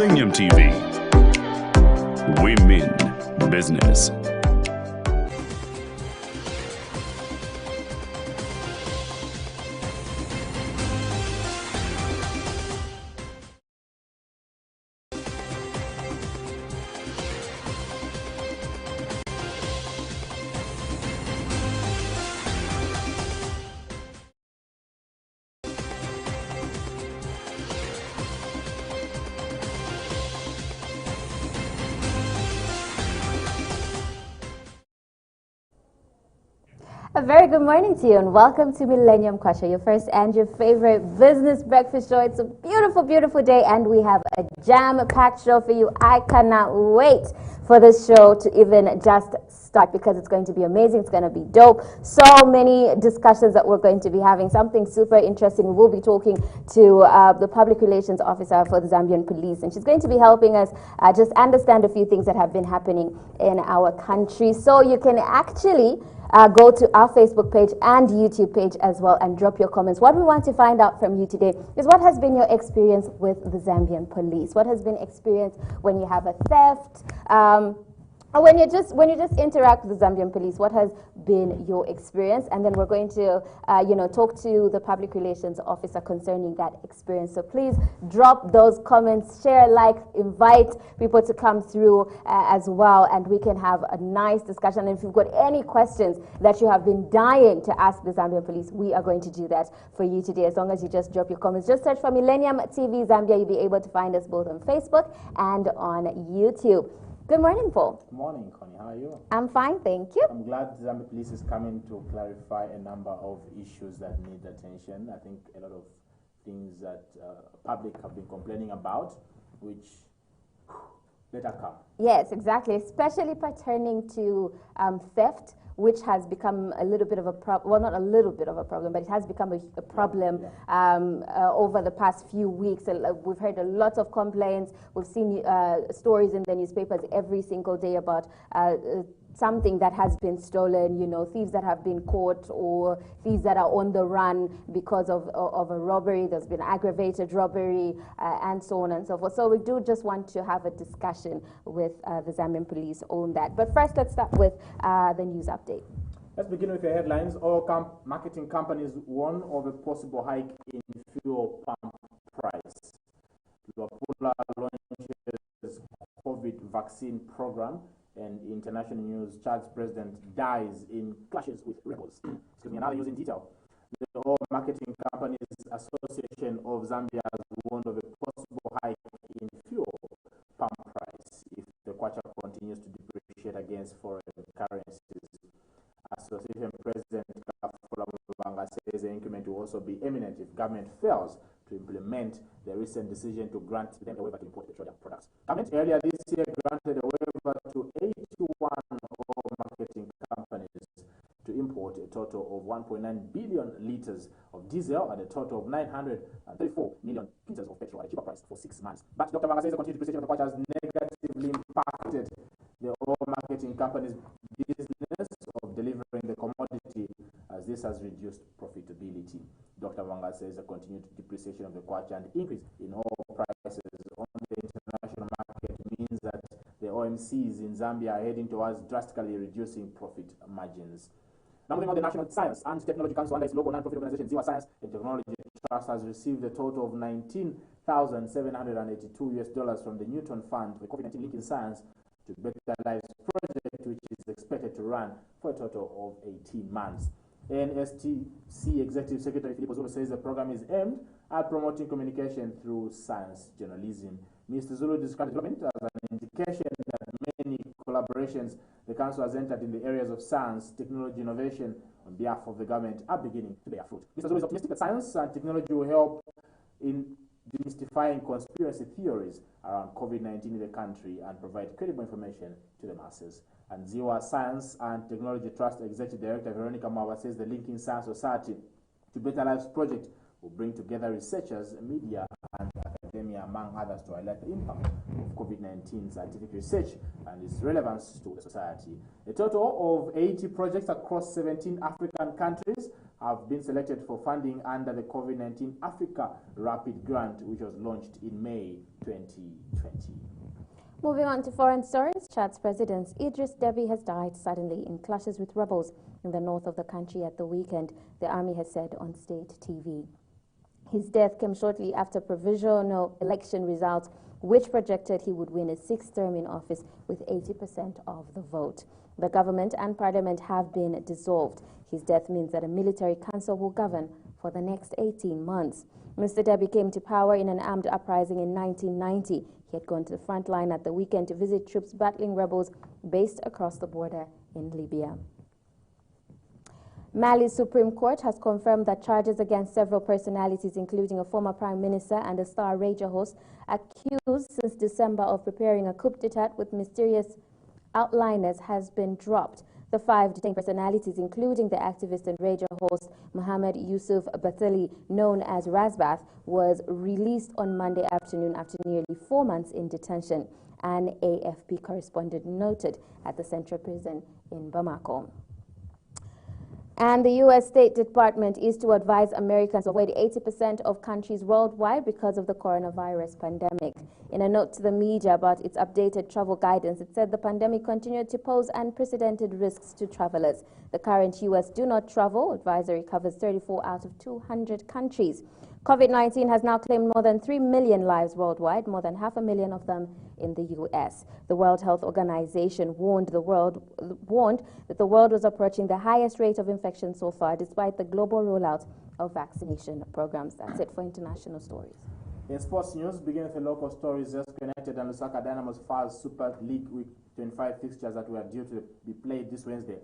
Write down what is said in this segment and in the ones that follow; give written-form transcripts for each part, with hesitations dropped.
Millennium TV. We mean business. A very good morning to you and welcome to Millennium Kwacha, your first and your favorite business breakfast show. It's a beautiful, beautiful day and we have a jam-packed show for you. I cannot wait for this show to even just start because it's going to be amazing. It's going to be dope. So many discussions that we're going to be having. Something super interesting. We'll be talking to the public relations officer for the Zambian police, and she's going to be helping us just understand a few things that have been happening in our country. So you can actually go to our Facebook page and YouTube page as well and drop your comments. What we want to find out from you today is what has been your experience with the Zambian police? What has been experience when you have a theft? Or when you just interact with the Zambian police, what has been your experience? And then we're going to, talk to the public relations officer concerning that experience. So please drop those comments, share, like, invite people to come through as well, and we can have a nice discussion. And if you've got any questions that you have been dying to ask the Zambian police, we are going to do that for you today. As long as you just drop your comments, just search for Millennium TV Zambia. You'll be able to find us both on Facebook and on YouTube. Good morning, Paul. Good morning, Connie. How are you? I'm fine, thank you. I'm glad Zambia Police is coming to clarify a number of issues that need attention. I think a lot of things that public have been complaining about, which better come. Yes, exactly, especially pertaining to theft, which has become a little bit of a problem. Well, not a little bit of a problem, but it has become a problem over the past few weeks. We've heard a lot of complaints. We've seen stories in the newspapers every single day about something that has been stolen, thieves that have been caught or thieves that are on the run because of a robbery. There's been aggravated robbery and so on and so forth. So we do just want to have a discussion with the Zambian police on that. But first, let's start with the news update. Let's begin with the headlines. All marketing companies warn of a possible hike in fuel pump price. Luapula launches COVID vaccine program. And international news, Chad's president dies in clashes with rebels. Excuse me, another news in detail. The All Marketing Companies Association of Zambia has warned of a possible hike in fuel pump price if the kwacha continues to depreciate against foreign currencies. Association President Kafula says the increment will also be imminent if government fails to implement the recent decision to grant them a waiver to import petroleum products. Government earlier this year granted a waiver to 81 oil marketing companies to import a total of 1.9 billion liters of diesel and a total of 934 million liters of petrol at a cheaper price for 6 months. But Dr. Wanga says the continued depreciation of the kwacha has negatively impacted the oil marketing companies' business of delivering the commodity, as this has reduced profitability. Dr. Wanga says the continued depreciation of the kwacha and increase in oil prices on the international market means that the OMCs in Zambia are heading towards drastically reducing profit margins. Now moving on, the National Science and Technology Council under its local non-profit organization, Ziwa Science and Technology Trust, has received a total of $19,782 from the Newton Fund for COVID-19 Link in Science to Better Lives project, which is expected to run for a total of 18 months. NSTC Executive Secretary Philip Zulu says the program is aimed at promoting communication through science journalism. Mr. Zulu described development as an indication that many collaborations the Council has entered in the areas of science, technology, innovation on behalf of the government are beginning to bear fruit. Mr. Zulu is optimistic that science and technology will help in demystifying conspiracy theories around COVID-19 in the country and provide credible information to the masses. And Ziwa Science and Technology Trust Executive Director Veronica Mawa says the Linking Science Society to Better Lives project will bring together researchers, media, and academia, among others, to highlight the impact of COVID-19 scientific research and its relevance to the society. A total of 80 projects across 17 African countries have been selected for funding under the COVID-19 Africa Rapid Grant, which was launched in May 2020. Moving on to foreign stories, Chad's President Idris Deby has died suddenly in clashes with rebels in the north of the country at the weekend, the army has said on state TV. His death came shortly after provisional election results, which projected he would win a sixth term in office with 80% of the vote. The government and parliament have been dissolved. His death means that a military council will govern for the next 18 months. Mr. Deby came to power in an armed uprising in 1990. He had gone to the front line at the weekend to visit troops battling rebels based across the border in Libya. Mali's Supreme Court has confirmed that charges against several personalities, including a former prime minister and a star radio host, accused since December of preparing a coup d'etat with mysterious outliners, has been dropped. The 5 detained personalities, including the activist and radio host Mohammed Yusuf Bathily, known as Razbath, was released on Monday afternoon after nearly 4 months in detention, an AFP correspondent noted at the Central Prison in Bamako. And the U.S. State Department is to advise Americans to avoid 80% of countries worldwide because of the coronavirus pandemic. In a note to the media about its updated travel guidance, it said the pandemic continued to pose unprecedented risks to travelers. The current U.S. Do Not Travel advisory covers 34 out of 200 countries. COVID-19 has now claimed more than 3 million lives worldwide, more than 500,000 of them in the U.S. The World Health Organization warned that the world was approaching the highest rate of infection so far, despite the global rollout of vaccination programs. That's it for international stories. In sports news, beginning with the local stories, Zesco United and Lusaka Dynamo's first Super League Week 25 fixtures that were due to be played this Wednesday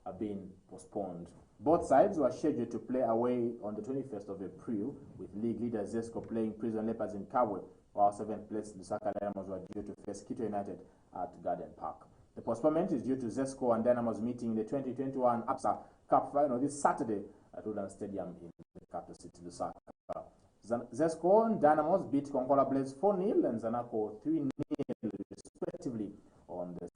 have been postponed. Both sides were scheduled to play away on the 21st of April, with league leader Zesco playing Prison Leopards in Kabwe, while 7th place Lusaka Dynamos were due to face Quito United at Garden Park. The postponement is due to Zesco and Dynamos meeting in the 2021 APSA Cup final this Saturday at Woodland Stadium in the capital city, Lusaka. Zesco and Dynamos beat Kongola Blades 4-0 and Zanaco 3-0 respectively on the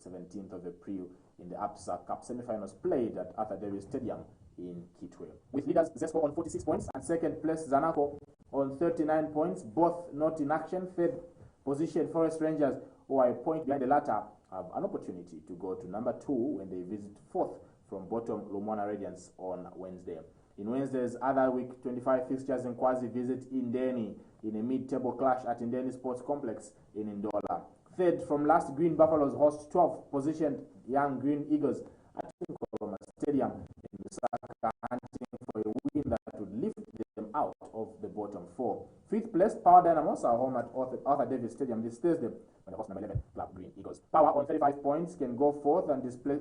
17th of April in the APSA Cup semi-finals played at Arthur Davis Stadium in Kitwe. With leaders Zesco on 46 points and second place Zanaco on 39 points, both not in action. Third position Forest Rangers, who are a point behind the latter, have an opportunity to go to number 2 when they visit fourth from bottom Lumwana Radiance on Wednesday. In Wednesday's other week 25 fixtures, Nkwazi visit Indeni in a mid-table clash at Indeni Sports Complex in Ndola. Third from last, Green Buffaloes host 12th positioned Young Green Eagles at Nkoloma Stadium in Lusaka, hunting for a win that would lift them out of the bottom 4. Fifth place, Power Dynamos are home at Arthur Davis Stadium this Thursday when they host number 11 Club Green Eagles. Power on 35 points can go fourth and display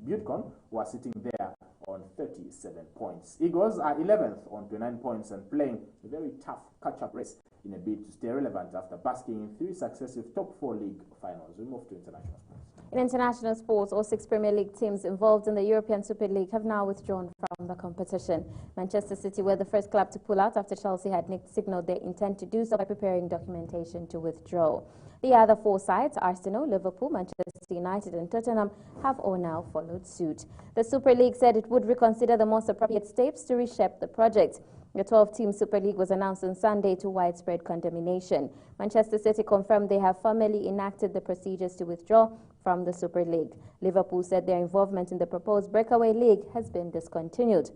Butcon, who are sitting there on 37 points. Eagles are 11th on 29 points and playing a very tough catch-up race in a bid to stay relevant after basking in 3 successive top 4 league finals. We move to international sports. In international sports, all 6 Premier League teams involved in the European Super League have now withdrawn from the competition. Manchester City were the first club to pull out after Chelsea had signalled their intent to do so by preparing documentation to withdraw. The other 4 sides, Arsenal, Liverpool, Manchester United and Tottenham, have all now followed suit. The Super League said it would reconsider the most appropriate steps to reshape the project. The 12-team Super League was announced on Sunday to widespread condemnation. Manchester City confirmed they have formally enacted the procedures to withdraw from the Super League. Liverpool said their involvement in the proposed breakaway league has been discontinued.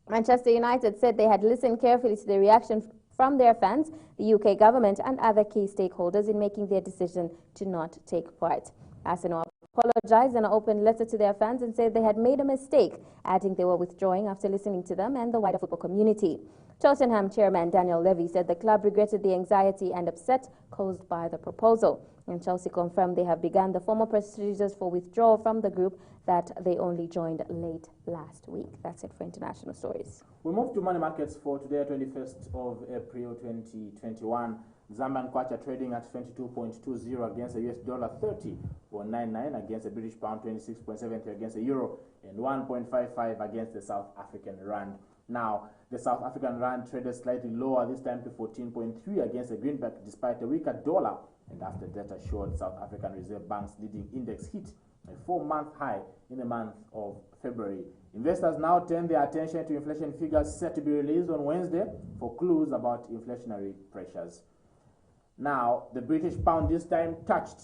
Manchester United said they had listened carefully to the reaction from their fans, the UK government and other key stakeholders in making their decision to not take part. Arsenal apologized in an open letter to their fans and said they had made a mistake, adding they were withdrawing after listening to them and the wider football community. Tottenham chairman Daniel Levy said the club regretted the anxiety and upset caused by the proposal. And Chelsea confirmed they have begun the formal procedures for withdrawal from the group that they only joined late last week. That's it for international stories. We move to money markets for today, 21st of April 2021. Zambian Kwacha trading at 22.20 against the US dollar, 30.99 against the British pound, 26.70 against the euro, and 1.55 against the South African rand. Now, the South African rand traded slightly lower, this time to 14.3 against the greenback, despite a weaker dollar. And after data showed South African Reserve Bank's leading index hit a 4-month high in the month of February Investors now turn their attention to inflation figures set to be released on Wednesday for clues about inflationary pressures. Now, the British pound this time touched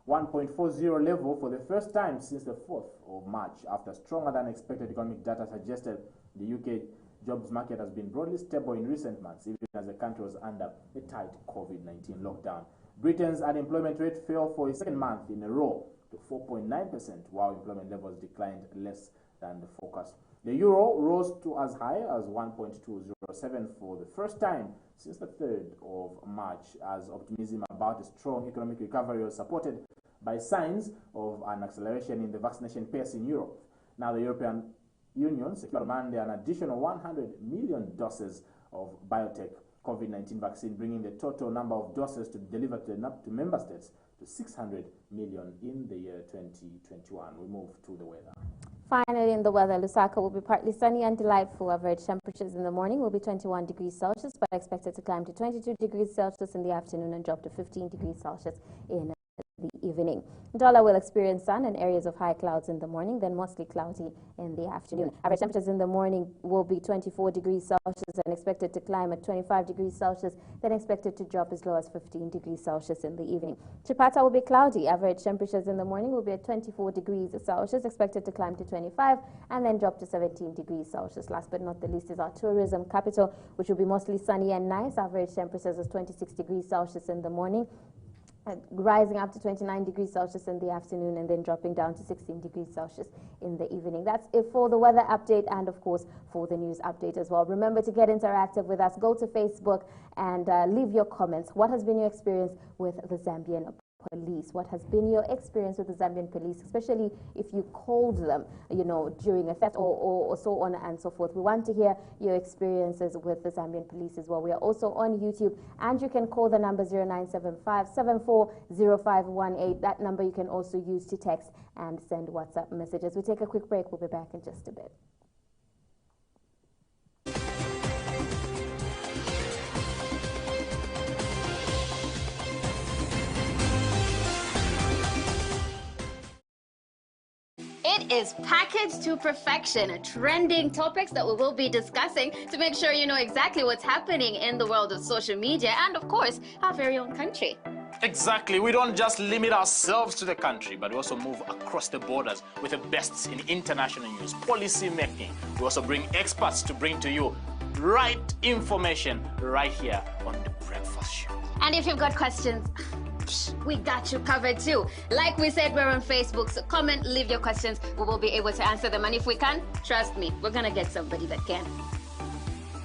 1.40 level for the first time since the 4th of March after stronger than expected economic data suggested the UK jobs market has been broadly stable in recent months, even as the country was under a tight COVID-19 lockdown. Britain's unemployment rate fell for a second month in a row to 4.9%, while employment levels declined less than the forecast. The euro rose to as high as 1.207 for the first time since the 3rd of March, as optimism about a strong economic recovery was supported by signs of an acceleration in the vaccination pace in Europe. Now, the European Union secured on Monday an additional 100 million doses of biotech COVID-19 vaccine, bringing the total number of doses to be delivered to member states to 600 million in the year 2021. We move to the weather. Finally, in the weather, Lusaka will be partly sunny and delightful. Average temperatures in the morning will be 21 degrees Celsius, but expected to climb to 22 degrees Celsius in the afternoon and drop to 15 degrees Celsius in the evening. Dollar will experience sun and areas of high clouds in the morning, then mostly cloudy in the afternoon. Average temperatures in the morning will be 24 degrees Celsius and expected to climb at 25 degrees Celsius, then expected to drop as low as 15 degrees Celsius in the evening. Chipata will be cloudy. Average temperatures in the morning will be at 24 degrees Celsius, expected to climb to 25 and then drop to 17 degrees Celsius. Last but not the least is our tourism capital, which will be mostly sunny and nice. Average temperatures is 26 degrees Celsius in the morning, rising up to 29 degrees Celsius in the afternoon and then dropping down to 16 degrees Celsius in the evening. That's it for the weather update and, of course, for the news update as well. Remember to get interactive with us. Go to Facebook and leave your comments. What has been your experience with the Zambian police? What has been your experience with the Zambian police, especially if you called them, you know, during a theft or so on and so forth? We want to hear your experiences with the Zambian police as well. We are also on YouTube, and you can call the number 0975-740518. That number you can also use to text and send WhatsApp messages. We take a quick break. We'll be back in just a bit. It is packaged to perfection, trending topics that we will be discussing to make sure you know exactly what's happening in the world of social media and, of course, our very own country. Exactly. We don't just limit ourselves to the country, but we also move across the borders with the best in international news, policy making. We also bring experts to bring to you right information right here on The Breakfast Show. And if you've got questions, we got you covered too. Like we said, we're on Facebook, so comment, leave your questions. We will be able to answer them. And if we can, trust me, we're going to get somebody that can.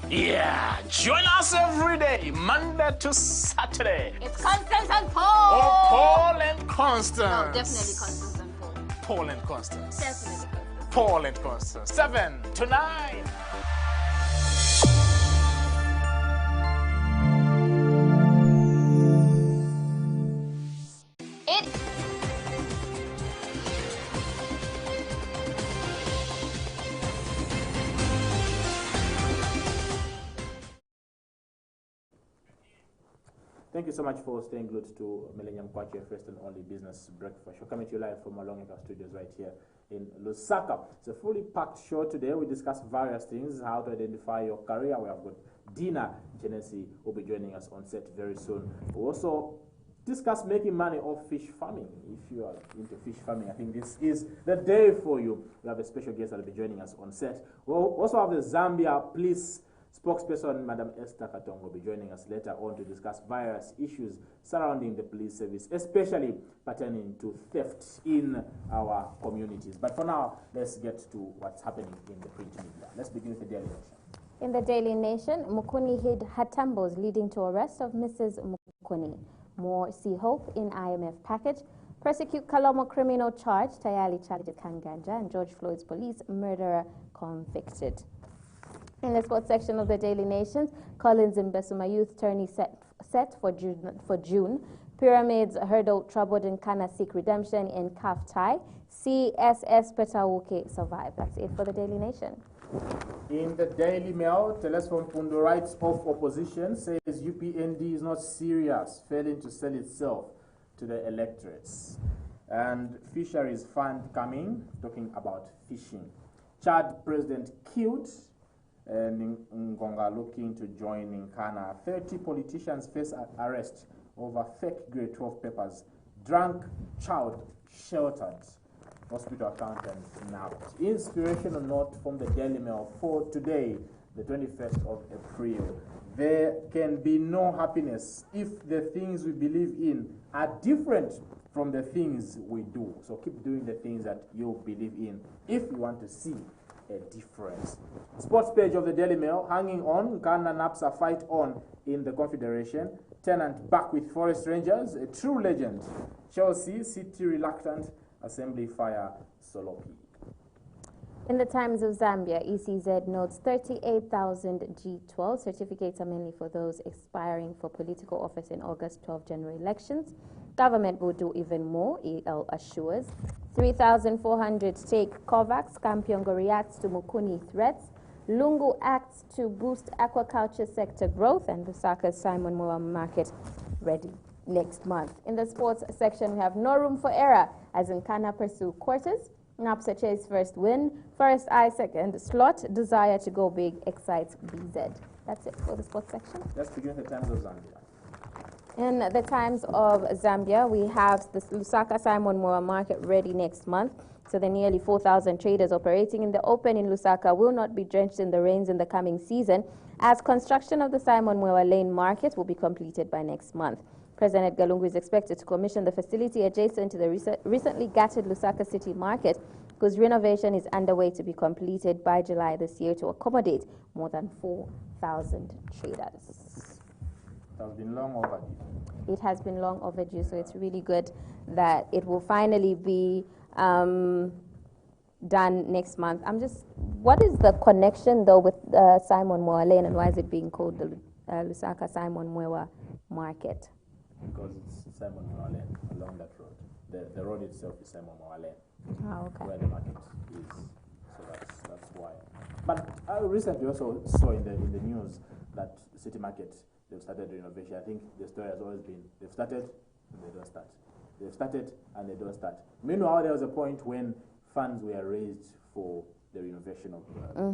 Yeah, join us every day, Monday to Saturday. It's Constance and Paul. Oh, Paul and Constance. No, definitely Constance and Paul. Paul and Constance. Definitely Constance. Paul and Constance. 7 to 9. Thank you so much for staying glued to Millennium Kwacha, first and only business breakfast show. Coming to you live from our Longacre studios right here in Lusaka. It's a fully packed show today. We discuss various things, how to identify your career. We have got Dina Genesi will be joining us on set very soon. We also discuss making money off fish farming. If you are into fish farming, I think this is the day for you. We have a special guest that will be joining us on set. We'll also have the Zambia police spokesperson, Madam Esther Katongo, will be joining us later on to discuss various issues surrounding the police service, especially pertaining to theft in our communities. But for now, let's get to what's happening in the print media. Let's begin with the Daily Nation. In the Daily Nation, Mukuni hid Hatambos leading to arrest of Mrs. Mukuni. More see hope in IMF package. Prosecute Kalomo criminal charge. Tayali charged Kanganja and George Floyd's police murderer convicted. In the sports section of the Daily Nations, Collins and Besuma youth tourney set for June. Pyramids hurdle troubled in Kana seek redemption in CAF tie. CSS Petauke survive. That's it for the Daily Nation. In the Daily Mail, Telesphone Pundo writes of opposition, says UPND is not serious, failing to sell itself to the electorates. And fisheries fund coming, talking about fishing. Chad President killed. Ngonga looking to join Nkana. 30 politicians face arrest over fake grade 12 papers. Drunk child sheltered. Hospital accountant nabbed. Inspirational note from the Daily Mail for today, the 21st of April. There can be no happiness if the things we believe in are different from the things we do. So keep doing the things that you believe in if you want to see a difference. Sports page of the Daily Mail, hanging on, Ghana Napsa fight on in the Confederation. Tenant back with Forest Rangers, a true legend. Chelsea, City reluctant, Assembly fire Solopi. In the Times of Zambia, ECZ notes 38,000 G12 certificates are mainly for those expiring for political office in August 12 general elections. Government will do even more, EL assures. 3,400 take COVAX. Kampiongo reacts to Mukuni threats. Lungu acts to boost aquaculture sector growth. And Lusaka's Simon Moa market ready next month. In the sports section, we have no room for error as Nkana pursue quarters. Napsa chase first win. First eye second slot. Desire to go big excites BZ. That's it for the sports section. Let's begin with the Times of Zambia. In the Times of Zambia, we have the Lusaka Simon Moa market ready next month. So the nearly 4,000 traders operating in the open in Lusaka will not be drenched in the rains in the coming season, as construction of the Simon Moa Lane market will be completed by next month. President Galungu is expected to commission the facility adjacent to the recently gutted Lusaka City Market, whose renovation is underway to be completed by July this year to accommodate more than 4,000 traders. It has been long overdue. It has been long overdue, so it's really good that it will finally be done next month. What is the connection though with Simon Moa Lane, and why is it being called the Lusaka Simon Moa Market? Because it's Simon Moa Lane along that road. The road itself is Simon Moa Lane. Oh, okay. Where the market is. So that's why. But I recently also saw in the news that City Market, they've started renovation. I think the story has always been they've started and they don't start. They've started and they don't start. Meanwhile, there was a point when funds were raised for the renovation of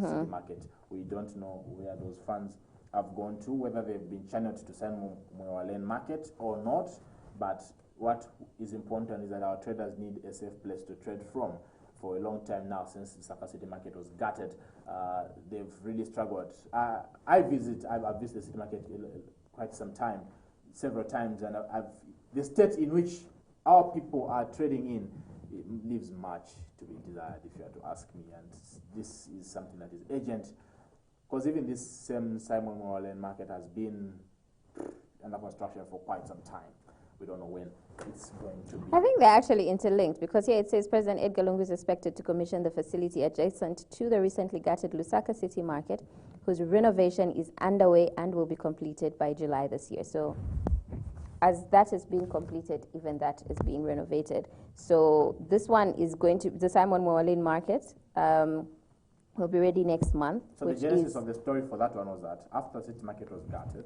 City Market. We don't know where those funds have gone to, whether they've been channeled to Simon Moa Lane Market or not. But what is important is that our traders need a safe place to trade from. For a long time now, since the Lusaka City Market was gutted, they've really struggled. I've visited the City Market quite some time, several times, and the state in which our people are trading in, it leaves much to be desired, if you are to ask me. And this is something that is urgent, because even this same Simon Moa Lane Market has been under construction for quite some time. We don't know when it's going to be. I think they're actually interlinked, because here it says President Edgar Lungu is expected to commission the facility adjacent to the recently gutted Lusaka City Market, whose renovation is underway and will be completed by July this year. So as that is being completed, even that is being renovated. So this one is going to, the Simon Moa Lane Market will be ready next month. So the genesis of the story for that one was that after City Market was gutted,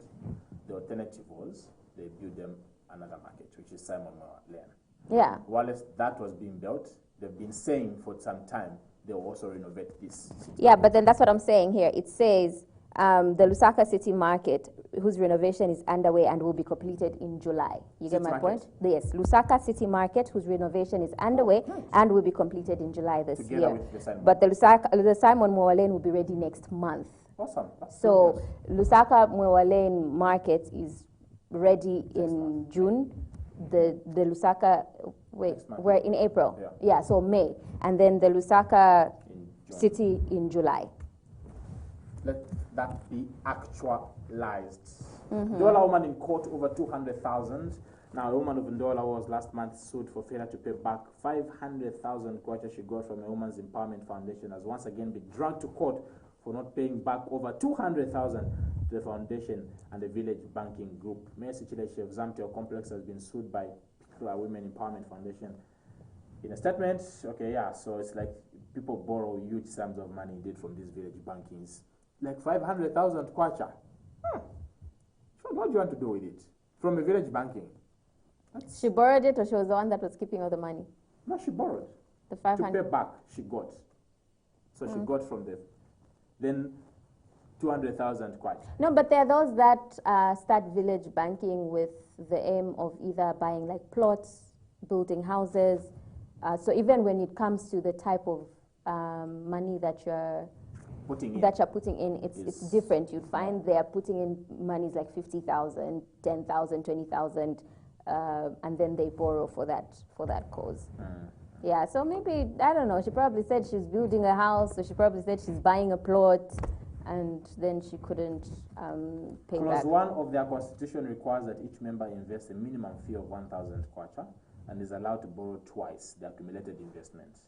the alternative was they built them another market, which is Simon Moa Lane. Yeah. While that was being built, they've been saying for some time they will also renovate this city. Yeah, but then that's what I'm saying here. It says the Lusaka City Market, whose renovation is underway and will be completed in July. You get my point? Yes, Lusaka City Market, whose renovation is underway and will be completed in July this Together year. with the Simon. But the Simon Moa Lane will be ready next month. Awesome. That's So Lusaka Moa Lane Market is ready in June. The Lusaka, we're in April. Yeah, so May. And then the Lusaka City in July. Let that be actualized. Ndola woman in court over 200,000. Now, a woman of Ndola was last month sued for failure to pay back 500,000 kwacha she got from a woman's empowerment foundation, has once again been dragged to court for not paying back over 200,000 to the foundation and the village banking group. Mayor Sichileche of Zambia Complex has been sued by Women Empowerment Foundation. In a statement, so it's like people borrow huge sums of money indeed from these village bankings. Like 500,000 kwacha. So what do you want to do with it? From a village banking? She borrowed it, or she was the one that was keeping all the money? No, she borrowed. The 500. To pay back, she got. So she got from the, then 200,000 kwacha. No, but there are those that start village banking with the aim of either buying like plots, building houses. So even when it comes to the type of money that you're putting in, it's different. You'd find they are putting in monies like 50,000, 10,000, 20,000, and then they borrow for that cause. Yeah, so maybe, I don't know, she probably said she's building a house, or she probably said she's buying a plot, and then she couldn't pay back. Clause 1 of their constitution requires that each member invests a minimum fee of 1,000 kwacha and is allowed to borrow twice the accumulated investment.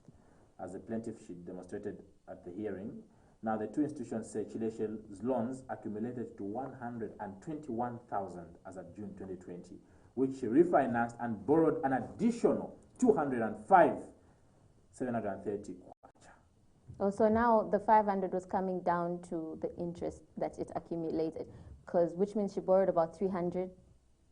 As the plaintiff, she demonstrated at the hearing. Now, the two institutions say Chileshe's loans accumulated to 121,000 as of June 2020, which she refinanced and borrowed an additional 730 kwacha. Oh, so now the 500 was coming down to the interest that it accumulated, which means she borrowed about 300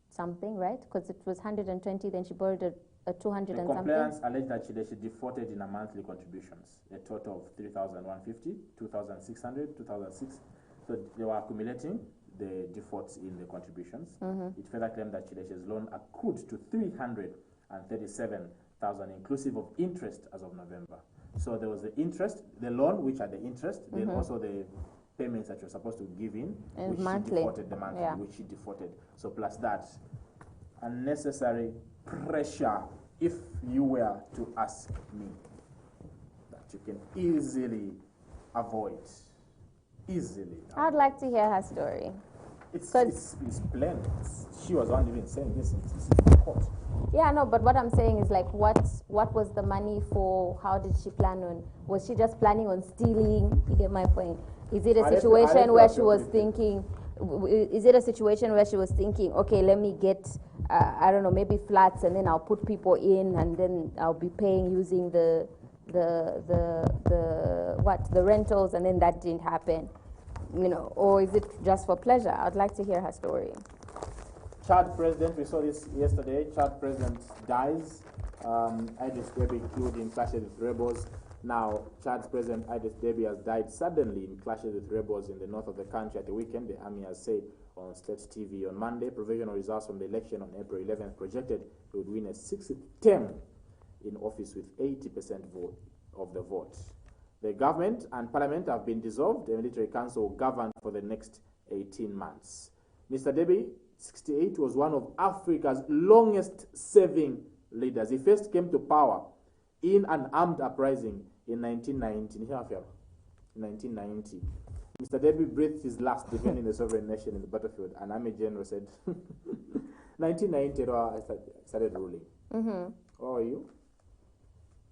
something, right? Because it was 120, then she borrowed a 200 and something. The complainants allege that she defaulted in her monthly contributions, a total of 3,150, 2,600, 2,600. So they were accumulating the defaults in the contributions. It further claimed that Chileshe's loan accrued to 337,000 inclusive of interest as of November. So there was the interest, the loan, which are the interest, then also the payments that you're supposed to give in, and which monthly. she defaulted, the monthly, which she defaulted. So plus that, unnecessary pressure, if you were to ask me, that you can easily avoid. Easily. I'd like to hear her story. It's plain. She was one even saying this in court. Yeah, no, but what I'm saying is like, what was the money for? How did she plan on? Was she just planning on stealing? You get my point. Is it a situation where she was thinking? Is it a situation where she was thinking, okay, let me get, I don't know, maybe flats, and then I'll put people in, and then I'll be paying using the rentals, and then that didn't happen, you know? Or is it just for pleasure? I'd like to hear her story. Chad president, we saw this yesterday. Chad president dies. Idris Deby killed in clashes with rebels. Now, Chad's president Idris Deby has died suddenly in clashes with rebels in the north of the country at the weekend, the army has said on State TV on Monday. Provisional results from the election on April 11th projected he would win a sixth term in office with 80% of the vote. The government and parliament have been dissolved. The military council will govern for the next 18 months. Mr. Deby, 68, was one of Africa's longest-serving leaders. He first came to power in an armed uprising in 1990. Mr. Deby breathed his last defending the sovereign nation in the battlefield. An army general said, 1990, I started ruling. Where were you?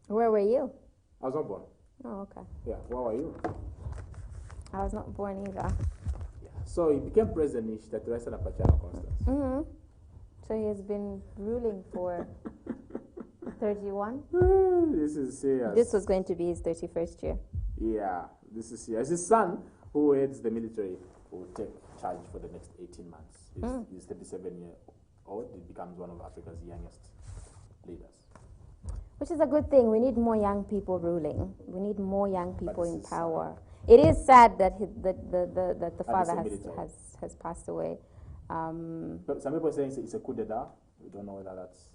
Where were you? I was not born. Oh, okay. Yeah, where were you? I was not born either. Yeah. So he became president in Constance. So he has been ruling for 31? This is serious. This was going to be his 31st year. Yeah, this is serious. His son, who heads the military, will take charge for the next 18 months. He's 37-year-old. He becomes one of Africa's youngest leaders. Which is a good thing. We need more young people ruling. We need more young people in power. It is sad that the father has passed away. But some people are saying it's a coup d'etat. We don't know whether that's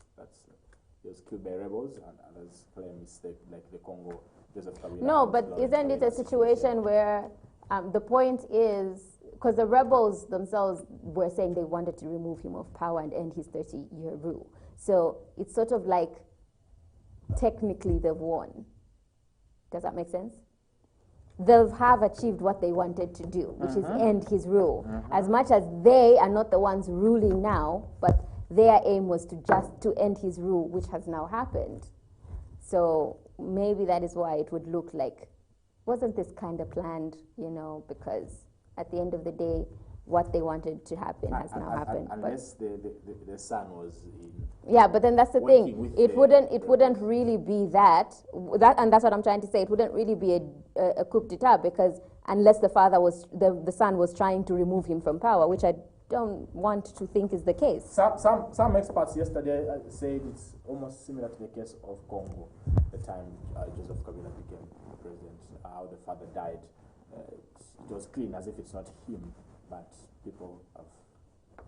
he was killed by rebels, and others claim it's like the Congo, Joseph Kabila. No, but isn't it a situation where the point is, because the rebels themselves were saying they wanted to remove him of power and end his 30-year rule. So it's sort of like technically they've won. Does that make sense? They'll have achieved what they wanted to do, which is end his rule. As much as they are not the ones ruling now, but their aim was to end his rule, which has now happened. So maybe that is why it would look like, wasn't this kind of planned, you know, because at the end of the day, what they wanted to happen has now happened. Unless the son was in. Yeah, but then that's the thing. It wouldn't really be that, and that's what I'm trying to say. It wouldn't really be a coup d'etat, because unless the son was trying to remove him from power, which I don't want to think is the case. Some experts yesterday said it's almost similar to the case of Congo, the time Joseph Kabila became president, how the father died. It was clean as if it's not him, but people have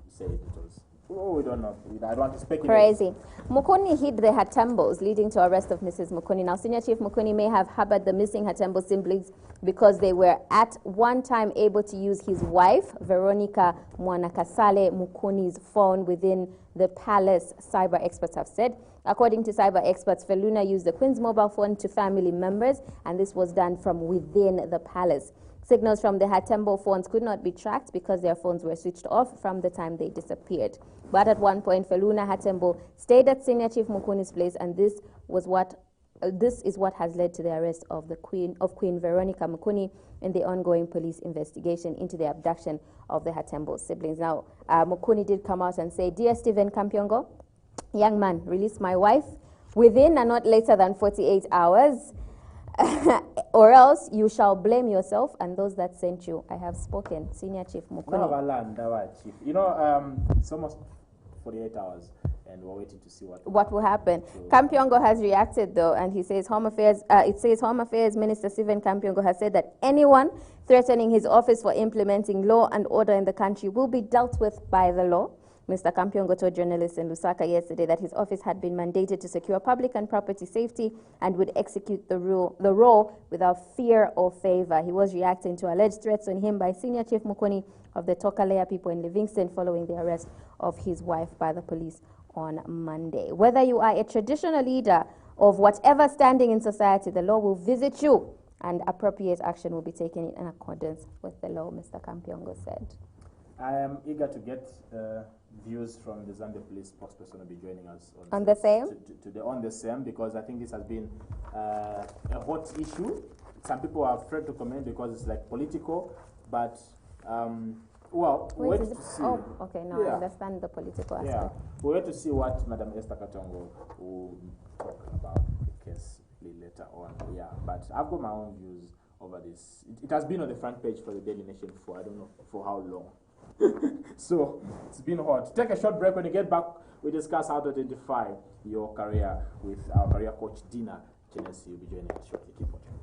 said it was. Oh, we don't know. I don't want to speculate. Crazy. Mukuni hid the Hatembos, leading to arrest of Mrs. Mukuni. Now, Senior Chief Mukuni may have harbored the missing Hatembo siblings because they were at one time able to use his wife, Veronica Mwanakasale Mukuni's phone within the palace, cyber experts have said. According to cyber experts, Feluna used the Queen's mobile phone to family members, and this was done from within the palace. Signals from the Hatembo phones could not be tracked because their phones were switched off from the time they disappeared. But at one point, Feluna Hatembo stayed at Senior Chief Mukuni's place, and this is what has led to the arrest of Queen Veronica Mukuni in the ongoing police investigation into the abduction of the Hatembo siblings. Now, Mukuni did come out and say, "Dear Stephen Kampyongo, young man, release my wife within and not later than 48 hours. Or else you shall blame yourself and those that sent you. I have spoken." Senior Chief Mukuni. Chief. You know, it's almost 48 hours, and we're waiting to see what will happen. Kampyongo has reacted though, and he says Home Affairs. It says Home Affairs Minister Stephen Kampyongo has said that anyone threatening his office for implementing law and order in the country will be dealt with by the law. Mr. Kampyongo told journalists in Lusaka yesterday that his office had been mandated to secure public and property safety and would execute the role without fear or favor. He was reacting to alleged threats on him by Senior Chief Mukuni of the Tokalea people in Livingston following the arrest of his wife by the police on Monday. Whether you are a traditional leader of whatever standing in society, the law will visit you and appropriate action will be taken in accordance with the law, Mr. Kampyongo said. I am eager to get views from the Zambia police spokesperson will be joining us on the same on the same, because I think this has been a hot issue. Some people are afraid to comment because it's like political, but well, wait to see. Oh, okay, now I understand the political aspect. Yeah, we wait to see what Madam Esther Katongo will talk about the case later on. Yeah, but I've got my own views over this. It has been on the front page for the Daily Nation for I don't know for how long. So it's been hot. Take a short break. When you get back, we discuss how to identify your career with our career coach Dina Genesis. You'll be joining us shortly. Keep watching.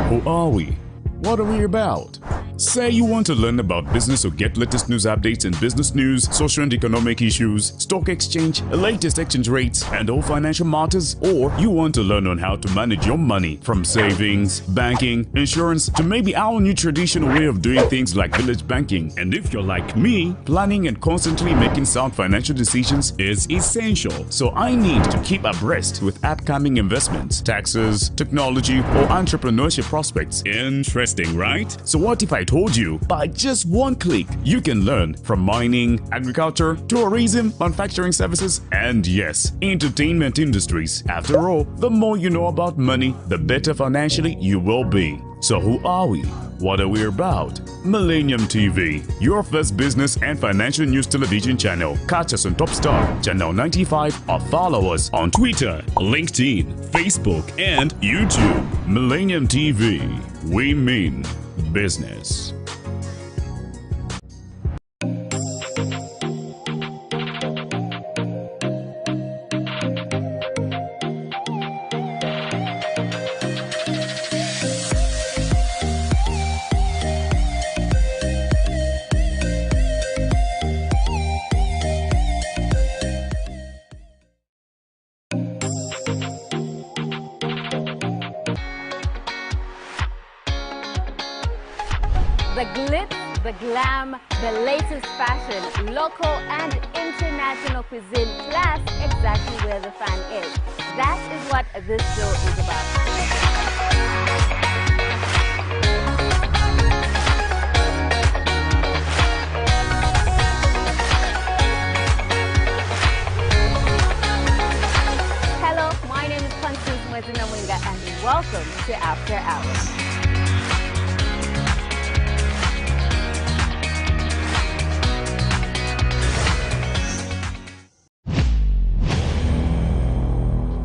Who are we? What are we about? Say you want to learn about business or get latest news updates in business news, social and economic issues, stock exchange, latest exchange rates, and all financial matters, or you want to learn on how to manage your money from savings, banking, insurance, to maybe our new traditional way of doing things like village banking. And if you're like me, planning and constantly making sound financial decisions is essential. So I need to keep abreast with upcoming investments, taxes, technology, or entrepreneurship prospects. Interesting, right? So what if I told you by just one click you can learn from mining, agriculture, tourism, manufacturing services, and yes, entertainment industries. After all, the more you know about money, the better financially you will be. So who are we? What are we about? Millennium TV, your first business and financial news television channel. Catch us on Top Star, Channel 95, or follow us on Twitter, LinkedIn, Facebook, and YouTube. Millennium TV, we mean business. The glitz, the glam, the latest fashion, local and international cuisine, plus exactly where the fan is. That is what this show is about. Hello, my name is Constance Namwinga, and welcome to After Hours.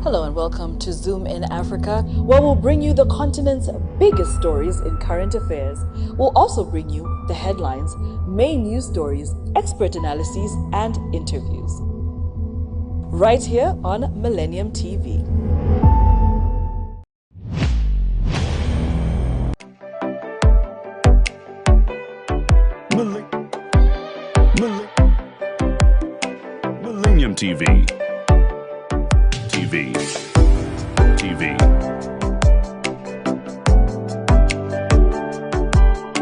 Hello and welcome to Zoom in Africa, where we'll bring you the continent's biggest stories in current affairs. We'll also bring you the headlines, main news stories, expert analyses, and interviews. Right here on Millennium TV. Millennium TV.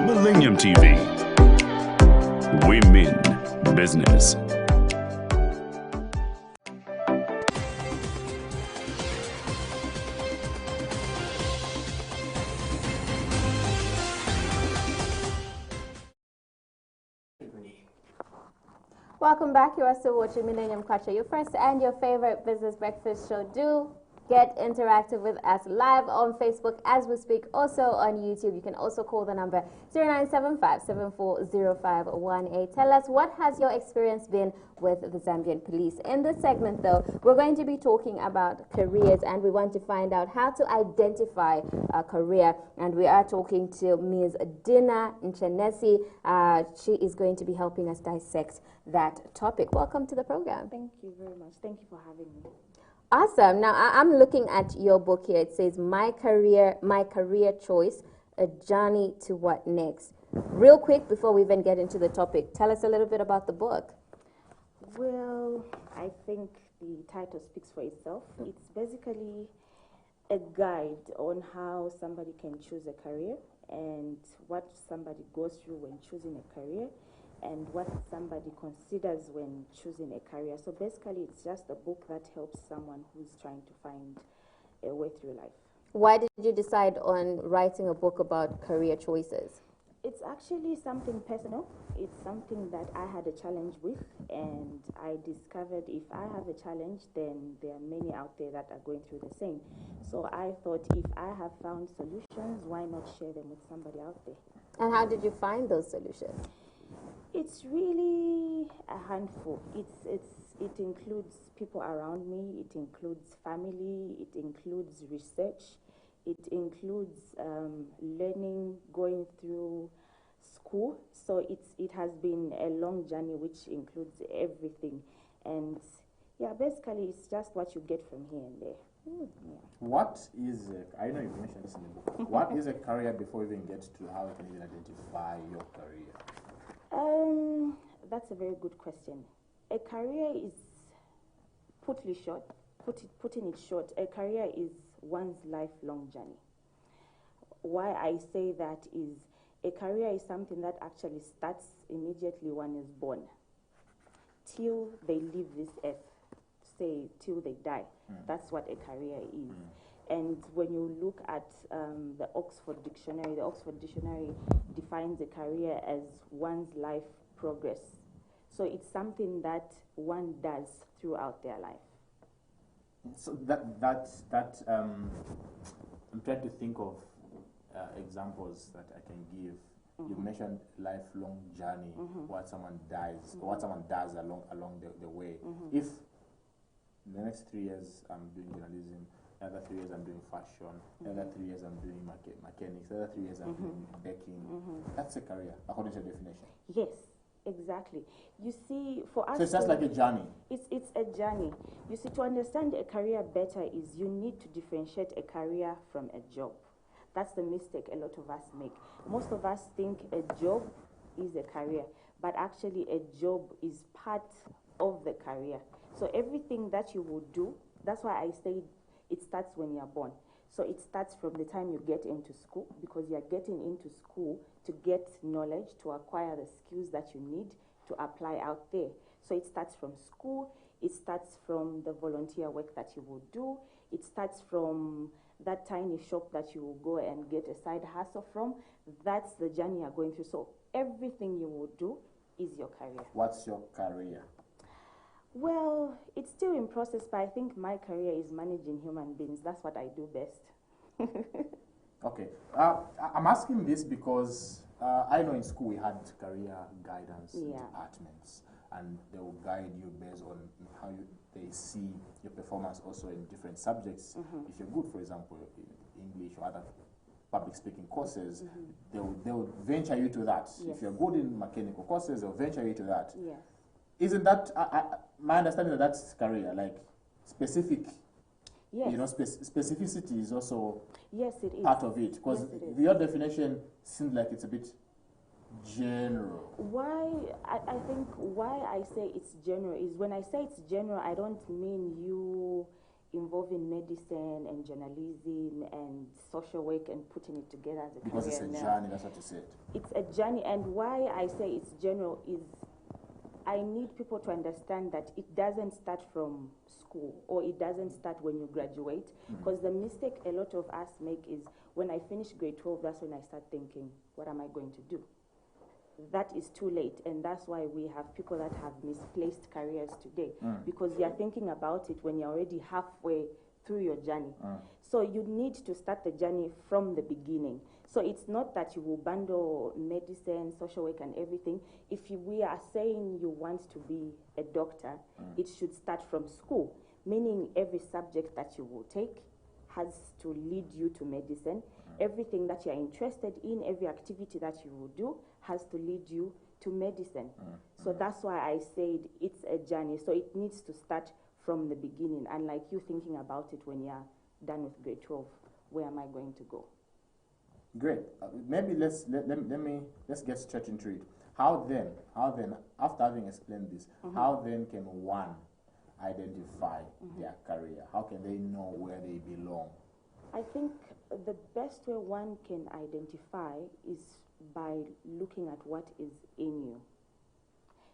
Millennium TV. Women Business. Welcome back. You are still watching Millennium Kwacha, your first and your favorite business breakfast show. Do get interactive with us live on Facebook as we speak, also on YouTube. You can also call the number 0975-740518. Tell us, what has your experience been with the Zambian police? In this segment, though, we're going to be talking about careers, and we want to find out how to identify a career. And we are talking to Ms. Dina Nchenesi. She is going to be helping us dissect that topic. Welcome to the program. Thank you very much. Thank you for having me. Awesome. Now, I'm looking at your book here. It says, My Career Choice, A Journey to What Next. Real quick, before we even get into the topic, tell us a little bit about the book. Well, I think the title speaks for itself. It's basically a guide on how somebody can choose a career and what somebody goes through when choosing a career, and what somebody considers when choosing a career. So basically, it's just a book that helps someone who's trying to find a way through life. Why did you decide on writing a book about career choices? It's actually something personal. It's something that I had a challenge with, and I discovered if I have a challenge, then there are many out there that are going through the same. So I thought, if I have found solutions, why not share them with somebody out there? And how did you find those solutions? It's really a handful. It includes people around me, it includes family, it includes research, it includes learning, going through school. So it has been a long journey, which includes everything. And yeah, basically it's just what you get from here and there. Yeah. What is, I know you've mentioned this in the book, what is a career before we even get to how you can even identify your career? That's a very good question. A career is, putting it short, a career is one's lifelong journey. Why I say that is, a career is something that actually starts immediately one is born till they leave this earth, say till they die. That's what a career is. And when you look at the Oxford Dictionary defines a career as one's life progress. So it's something that one does throughout their life. So I'm trying to think of examples that I can give. You mentioned lifelong journey, what someone does, or what someone does along the way. If in the next 3 years I'm doing journalism, another 3 years I'm doing fashion, another 3 years I'm doing mechanics, another 3 years I'm doing baking, that's a career according to your definition. Yes, exactly. You see, for us, so it's just like a journey. It's a journey. You see, to understand a career better is you need to differentiate a career from a job. That's the mistake a lot of us make. Most of us think a job is a career, but actually a job is part of the career. So everything that you will do, that's why I say it starts when you're born. So it starts from the time you get into school, because you're getting into school to get knowledge, to acquire the skills that you need to apply out there. So it starts from school, it starts from the volunteer work that you will do, it starts from that tiny shop that you will go and get a side hustle from. That's the journey you're going through. So everything you will do is your career. What's your career? Well, it's still in process, but I think my career is managing human beings. That's what I do best. Okay. I'm asking this because I know in school we had career guidance departments, and they will guide you based on how they see your performance also in different subjects. If you're good, for example, in English or other public speaking courses, they'll venture you to that. If you're good in mechanical courses, they'll venture you to that. Isn't that, my understanding that that's career, like specific, you know, specificity is also part of it, because your definition seems like it's a bit general. I think why I say it's general is when I say it's general, I don't mean you involved in medicine and journalism and social work and putting it together as a career. Because it's a journey, that's what you said. It's a journey, and why I say it's general is I need people to understand that it doesn't start from school, or it doesn't start when you graduate, because the mistake a lot of us make is when I finish grade 12, that's when I start thinking, what am I going to do? That is too late, and that's why we have people that have misplaced careers today, because you're thinking about it when you're already halfway through your journey. So you need to start the journey from the beginning. So it's not that you will bundle medicine, social work, and everything. If we are saying you want to be a doctor, it should start from school, meaning every subject that you will take has to lead you to medicine. Everything that you're interested in, every activity that you will do has to lead you to medicine. So that's why I said it's a journey. So it needs to start from the beginning, unlike you thinking about it when you're done with grade 12. Where am I going to go? Great. Maybe let's get straight into it. How then, after having explained this, how then can one identify their career? How can they know where they belong? I think the best way one can identify is by looking at what is in you,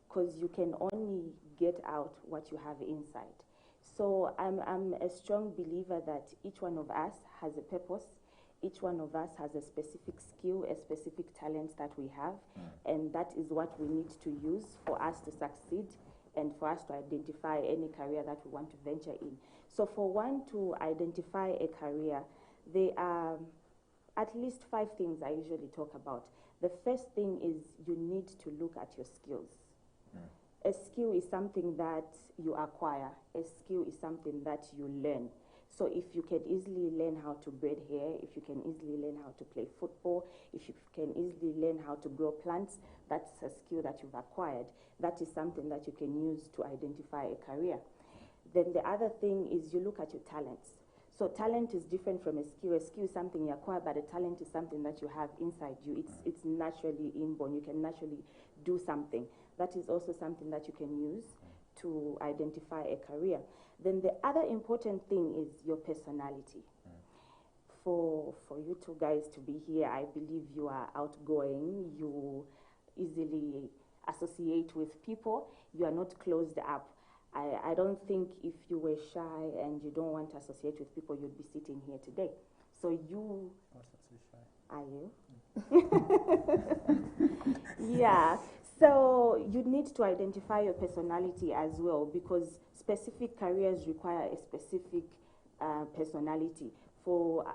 because you can only get out what you have inside. So I'm a strong believer that each one of us has a purpose. Each one of us has a specific skill, a specific talent that we have, and that is what we need to use for us to succeed and for us to identify any career that we want to venture in. So for one to identify a career, there are at least 5 things I usually talk about. The first thing is you need to look at your skills. A skill is something that you acquire. A skill is something that you learn. So if you can easily learn how to braid hair, if you can easily learn how to play football, if you can easily learn how to grow plants, that's a skill that you've acquired. That is something that you can use to identify a career. Then the other thing is you look at your talents. So talent is different from a skill. A skill is something you acquire, but a talent is something that you have inside you. It's naturally inborn. You can naturally do something. That is also something that you can use to identify a career. Then the other important thing is your personality. For you two guys to be here, I believe you are outgoing. You easily associate with people. You are not closed up. I don't think if you were shy and you don't want to associate with people, you'd be sitting here today. So you... Are you? Yeah. So you need to identify your personality as well, because specific careers require a specific personality. For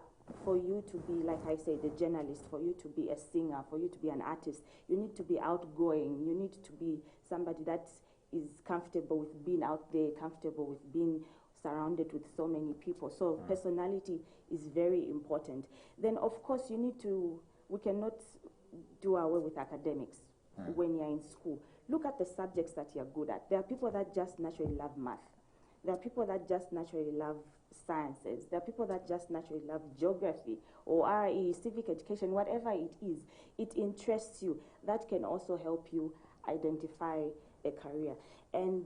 you to be, like I said, a journalist, for you to be a singer, for you to be an artist, you need to be outgoing. You need to be somebody that is comfortable with being out there, comfortable with being surrounded with so many people. So personality is very important. Then, of course, we cannot do away with academics when you're in school. Look at the subjects that you're good at. There are people that just naturally love math. There are people that just naturally love sciences. There are people that just naturally love geography or RE, civic education, whatever it is. It interests you. That can also help you identify a career. And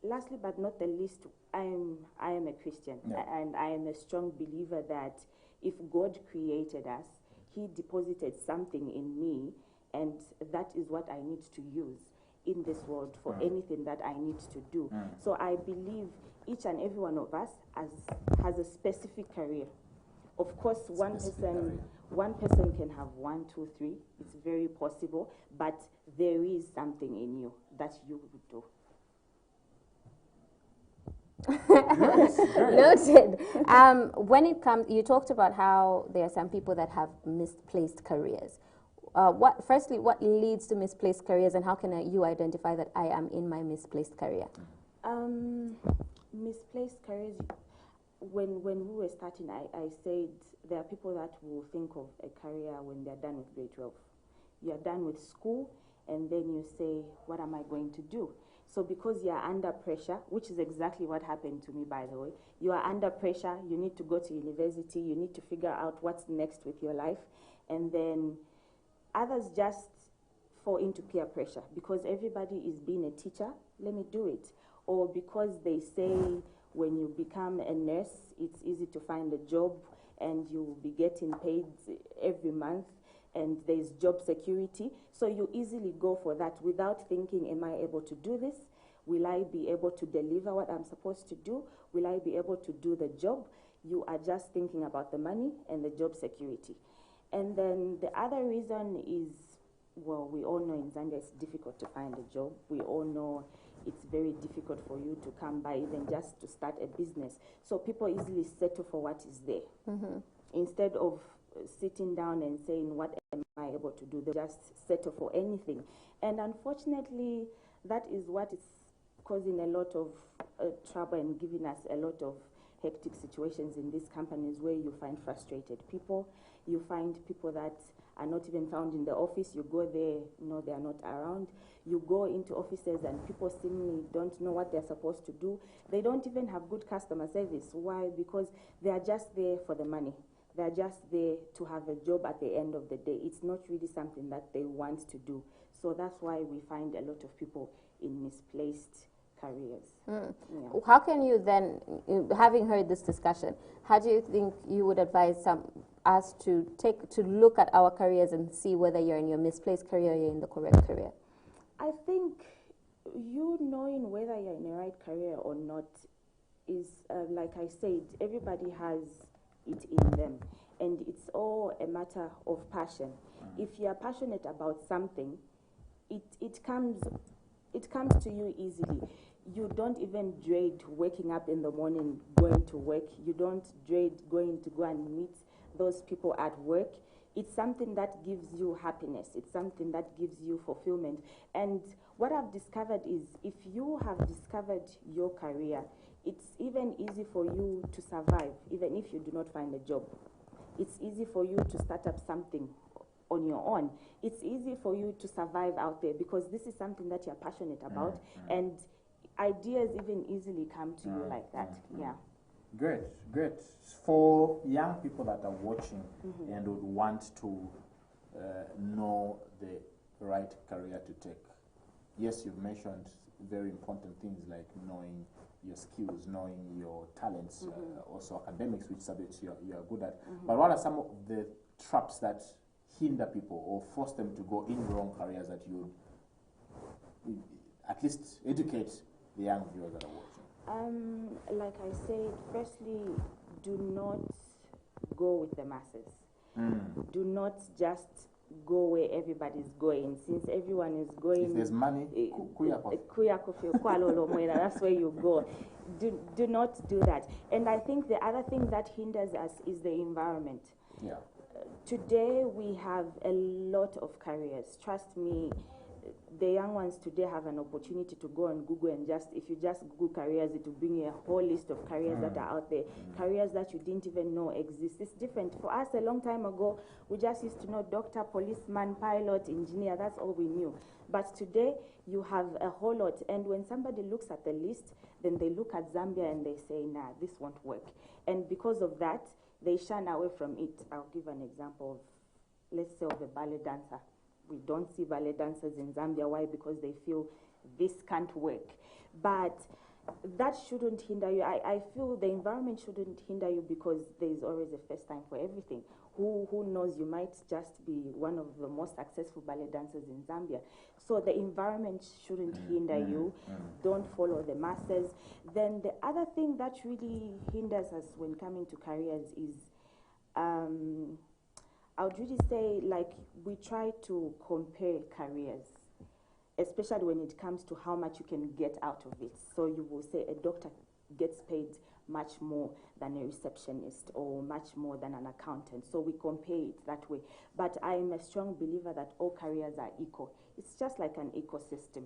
lastly but not the least, I am a Christian, and I am a strong believer that if God created us, He deposited something in me, and that is what I need to use in this world for anything that I need to do. So I believe each and every one of us has a specific career. Of course, one person can have 1, 2, 3. It's very possible, but there is something in you that you would do. Noted. When it comes, you talked about how there are some people that have misplaced careers. firstly, what leads to misplaced careers, and how can you identify that I am in my misplaced career? Misplaced careers, when we were starting, I said there are people that will think of a career when they're done with grade 12. You're done with school, and then you say, what am I going to do? So because you're under pressure, which is exactly what happened to me, by the way, you are under pressure, you need to go to university, you need to figure out what's next with your life, and then others just fall into peer pressure because everybody is being a teacher, let me do it. Or because they say when you become a nurse, it's easy to find a job and you'll be getting paid every month and there's job security. So you easily go for that without thinking, am I able to do this? Will I be able to deliver what I'm supposed to do? Will I be able to do the job? You are just thinking about the money and the job security. And then the other reason is, well, we all know in Zambia it's difficult to find a job. We all know it's very difficult for you to come by even just to start a business. So people easily settle for what is there. Instead of sitting down and saying, what am I able to do? They just settle for anything. And unfortunately, that is what is causing a lot of trouble and giving us a lot of hectic situations in these companies where you find frustrated people. You find people that are not even found in the office. You go there, no, they are not around. You go into offices and people seemingly don't know what they're supposed to do. They don't even have good customer service. Why? Because they are just there for the money. They're just there to have a job at the end of the day. It's not really something that they want to do. So that's why we find a lot of people in misplaced careers. Yeah. How can you then, having heard this discussion, how do you think you would advise us to look at our careers and see whether you're in your misplaced career or you're in the correct career? I think you knowing whether you're in the right career or not is, like I said, everybody has it in them. And it's all a matter of passion. If you're passionate about something, it comes to you easily. You don't even dread waking up in the morning, going to work. You don't dread going to go and meet those people at work. It's something that gives you happiness. It's something that gives you fulfillment. And what I've discovered is if you have discovered your career, it's even easy for you to survive, even if you do not find a job. It's easy for you to start up something on your own. It's easy for you to survive out there because this is something that you're passionate about, and ideas even easily come to you like that. Yeah. Great, great. For young people that are watching and would want to know the right career to take, yes, you've mentioned very important things like knowing your skills, knowing your talents, also academics, which subjects you are good at. But what are some of the traps that hinder people or force them to go in wrong careers that you would at least educate the young viewers that are watching? Like I said, firstly, do not go with the masses. Do not just go where everybody's going. Since everyone is going, if there's money, that's where you go. Do not do that. And I think the other thing that hinders us is the environment. Yeah. Today we have a lot of careers. Trust me, the young ones today have an opportunity to go on Google and if you just Google careers, it will bring you a whole list of careers that are out there, careers that you didn't even know exist. It's different. For us, a long time ago, we just used to know doctor, policeman, pilot, engineer, that's all we knew. But today, you have a whole lot. And when somebody looks at the list, then they look at Zambia and they say, nah, this won't work. And because of that, they shun away from it. I'll give an example of, let's say, of a ballet dancer. We don't see ballet dancers in Zambia. Why? Because they feel this can't work. But that shouldn't hinder you. I feel the environment shouldn't hinder you because there's always a first time for everything. Who knows, you might just be one of the most successful ballet dancers in Zambia. So the environment shouldn't hinder you. Don't follow the masses. Then the other thing that really hinders us when coming to careers is I would really say, like, we try to compare careers, especially when it comes to how much you can get out of it. So you will say a doctor gets paid much more than a receptionist or much more than an accountant. So we compare it that way. But I am a strong believer that all careers are equal. It's just like an ecosystem.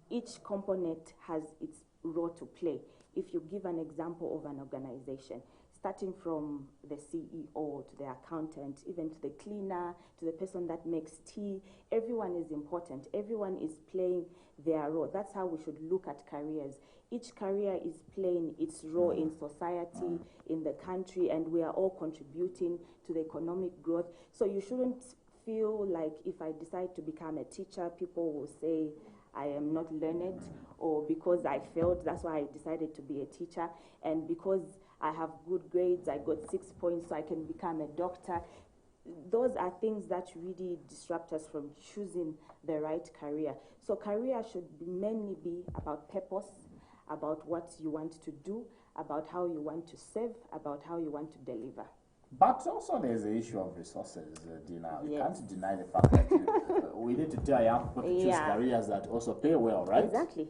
Each component has its role to play. If you give an example of an organization, starting from the CEO to the accountant, even to the cleaner, to the person that makes tea, everyone is important. Everyone is playing their role. That's how we should look at careers. Each career is playing its role in society, in the country, and we are all contributing to the economic growth. So you shouldn't feel like if I decide to become a teacher, people will say I am not learned, or because I failed, that's why I decided to be a teacher, and because I have good grades, I got 6 points, so I can become a doctor. Those are things that really disrupt us from choosing the right career. So career should mainly be about purpose, about what you want to do, about how you want to serve, about how you want to deliver. But also there's the issue of resources, Dina. You can't deny the fact that we need to tell young people to choose careers that also pay well, right? Exactly.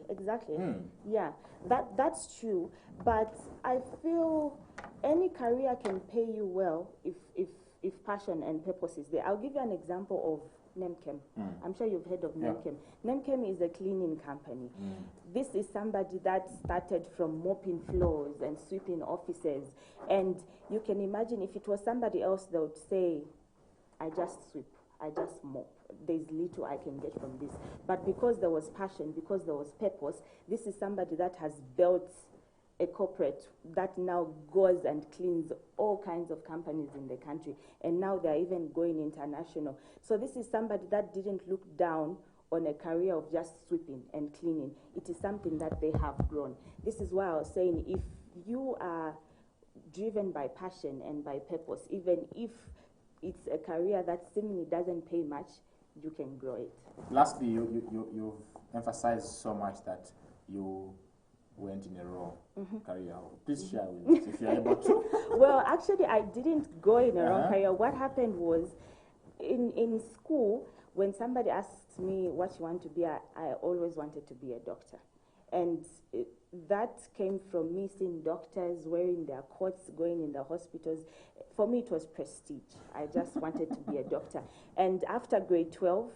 Yeah, that's true. But I feel any career can pay you well if passion and purpose is there. I'll give you an example of Nemchem. I'm sure you've heard of Nemchem. Nemchem is a cleaning company. This is somebody that started from mopping floors and sweeping offices. And you can imagine if it was somebody else, they would say, I just sweep, I just mop. There's little I can get from this. But because there was passion, because there was purpose, this is somebody that has built a corporate that now goes and cleans all kinds of companies in the country, and now they're even going international. So this is somebody that didn't look down on a career of just sweeping and cleaning. It is something that they have grown. This is why I was saying, if you are driven by passion and by purpose, even if it's a career that seemingly doesn't pay much, you can grow it. Lastly, you've emphasized so much that you went in a raw career. Please share with us if you're able to. Well, actually, I didn't go in a wrong career. What happened was, in school, when somebody asked me what you want to be, I always wanted to be a doctor. And that came from me seeing doctors wearing their coats, going in the hospitals. For me, it was prestige. I just wanted to be a doctor. And after grade 12,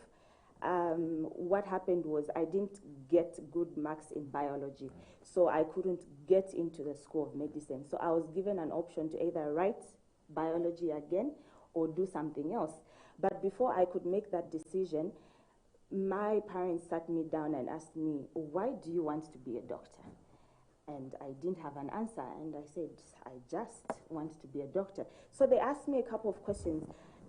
what happened was I didn't get good marks in biology, so I couldn't get into the School of Medicine. So I was given an option to either write biology again or do something else. But before I could make that decision, my parents sat me down and asked me, why do you want to be a doctor? And I didn't have an answer, and I said, I just want to be a doctor. So they asked me a couple of questions.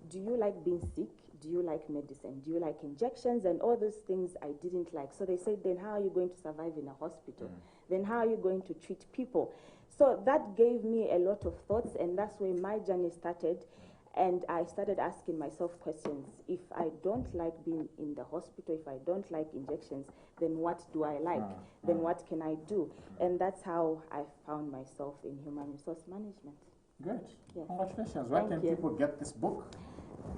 Do you like being sick? Do you like medicine? Do you like injections? And all those things I didn't like. So they said, then how are you going to survive in a hospital? Then how are you going to treat people? So that gave me a lot of thoughts, and that's where my journey started. And I started asking myself questions. If I don't like being in the hospital, if I don't like injections, then what do I like? Then what can I do? And that's how I found myself in human resource management. Good. Yes. Congratulations. Where can people get this book?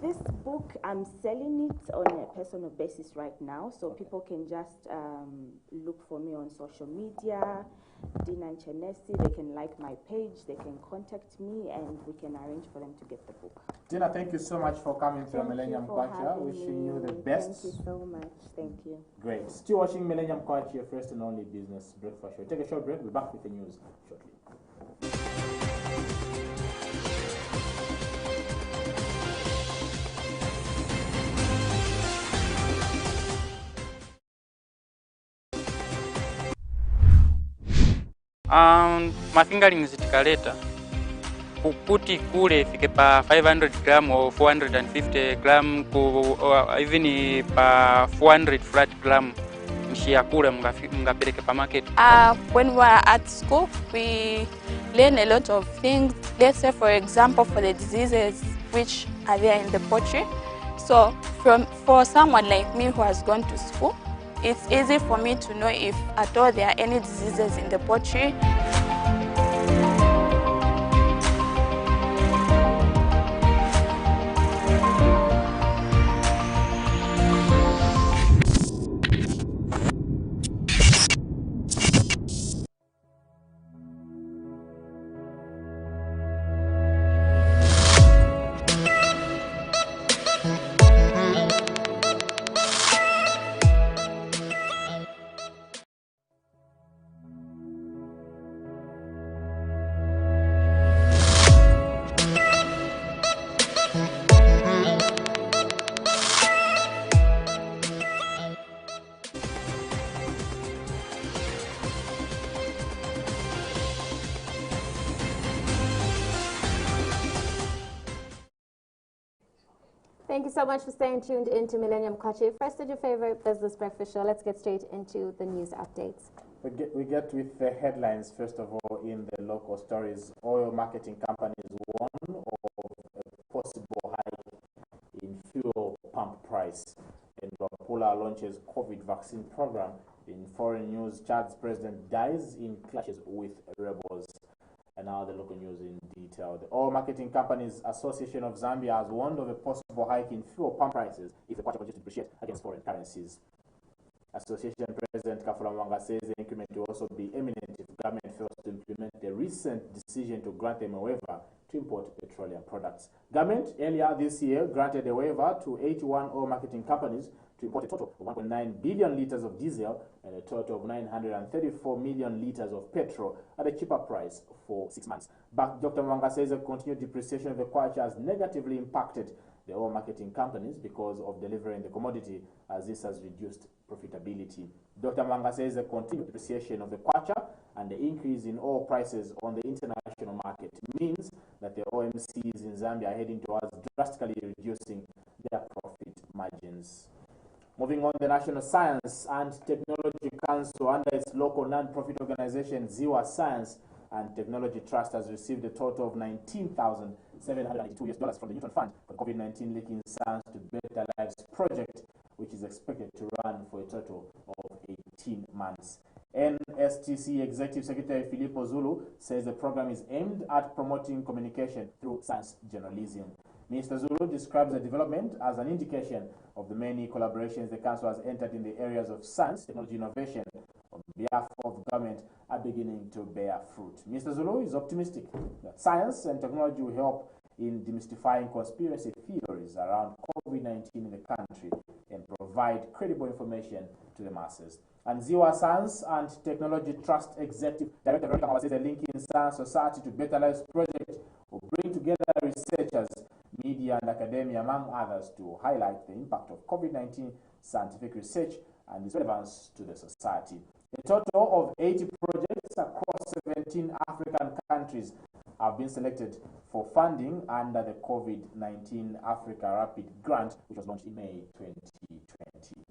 This book, I'm selling it on a personal basis right now, so people can just look for me on social media, Dina and Chenesi. They can like my page, they can contact me, and we can arrange for them to get the book. Dina, thank you so much for coming to Millennium Kwacha. Wishing you the best. Thank you so much. Thank you. Great. Still watching Millennium Kwacha, your first and only business breakfast show. Take a short break. We'll be back with the news shortly. Mafingerings tikaleta kuti kule ifike pa 500 gram or 450 gram even pa 400 flat gram mshia kule mngapeleke pa market. When we are at school, we learn a lot of things. Let's say, for example, for the diseases which are there in the poultry. So for someone like me who has gone to school, it's easy for me to know if at all there are any diseases in the poultry. Thank you so much for staying tuned into Millennium Kwacha. First, your favorite business breakfast show. Let's get straight into the news updates. We get with the headlines, first of all, in the local stories. Oil marketing companies warn of a possible hike in fuel pump price. And Luapula launches COVID vaccine program. In foreign news, Chad's president dies in clashes with rebels. And now the local news in detail. The Oil Marketing Companies Association of Zambia has warned of a possible hike in fuel pump prices if the kwacha continues to depreciate against foreign currencies. Association President Namwinga says the increment will also be imminent if government fails to implement the recent decision to grant them a waiver to import petroleum products. Government earlier this year granted a waiver to 81 oil marketing companies to import a total of 1.9 billion liters of diesel and a total of 934 million liters of petrol at a cheaper price for 6 months. But Dr. Namwinga says the continued depreciation of the kwacha has negatively impacted the oil marketing companies because of delivering the commodity, as this has reduced profitability. Dr. Namwinga says the continued depreciation of the kwacha and the increase in oil prices on the international market means that the OMCs in Zambia are heading towards drastically reducing their profit margins. Moving on, the National Science and Technology Council, under its local non-profit organization, Ziwa Science and Technology Trust, has received a total of $19,782 from the Newton Fund for the COVID-19 Linking Science to Better Lives project, which is expected to run for a total of 18 months. NSTC Executive Secretary Filippo Zulu says the program is aimed at promoting communication through science journalism. Mr. Zulu describes the development as an indication of the many collaborations the Council has entered in the areas of science, technology, innovation on behalf of government are beginning to bear fruit. Mr. Zulu is optimistic that science and technology will help in demystifying conspiracy theories around COVID-19 in the country and provide credible information to the masses. And Ziwa Science and Technology Trust Executive Director Veronica says the Linking Science Society to Better Lives project will bring together researchers, media and academia, among others, to highlight the impact of COVID-19 scientific research and its relevance to the society. A total of 80 projects across 17 African countries have been selected for funding under the COVID-19 Africa Rapid Grant, which was launched in May 2020.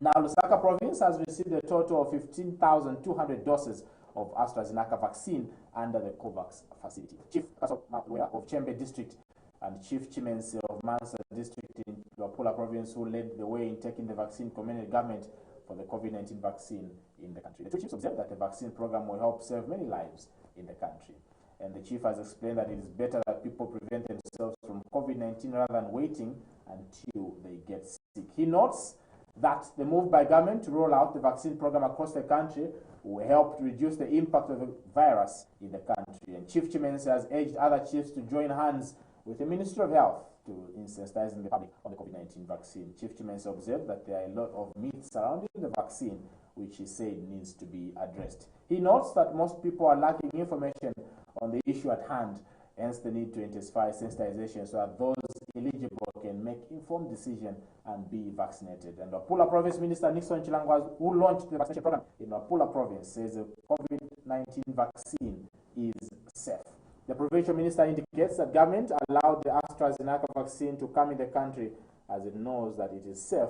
Now, Lusaka province has received a total of 15,200 doses of AstraZeneca vaccine under the COVAX facility. Chief of Chembe District and Chief Chimense of Mansa District in Luapula province, who led the way in taking the vaccine, commended government for the COVID-19 vaccine in the country. The two chiefs observed that the vaccine program will help save many lives in the country. And the chief has explained that it is better that people prevent themselves from COVID-19 rather than waiting until they get sick. He notes that the move by government to roll out the vaccine program across the country will help to reduce the impact of the virus in the country. And Chief Chimense has urged other chiefs to join hands with the Ministry of Health to sensitizing the public on the COVID-19 vaccine. Chief Chimense observed that there are a lot of myths surrounding the vaccine, which he said needs to be addressed. He notes that most people are lacking information on the issue at hand, hence the need to intensify sensitization so that those eligible can make informed decisions and be vaccinated. And Luapula Province Minister Nixon Chilangwa, who launched the vaccination program in Luapula Province, says the COVID-19 vaccine is safe. The provincial minister indicates that government allowed the AstraZeneca vaccine to come in the country as it knows that it is safe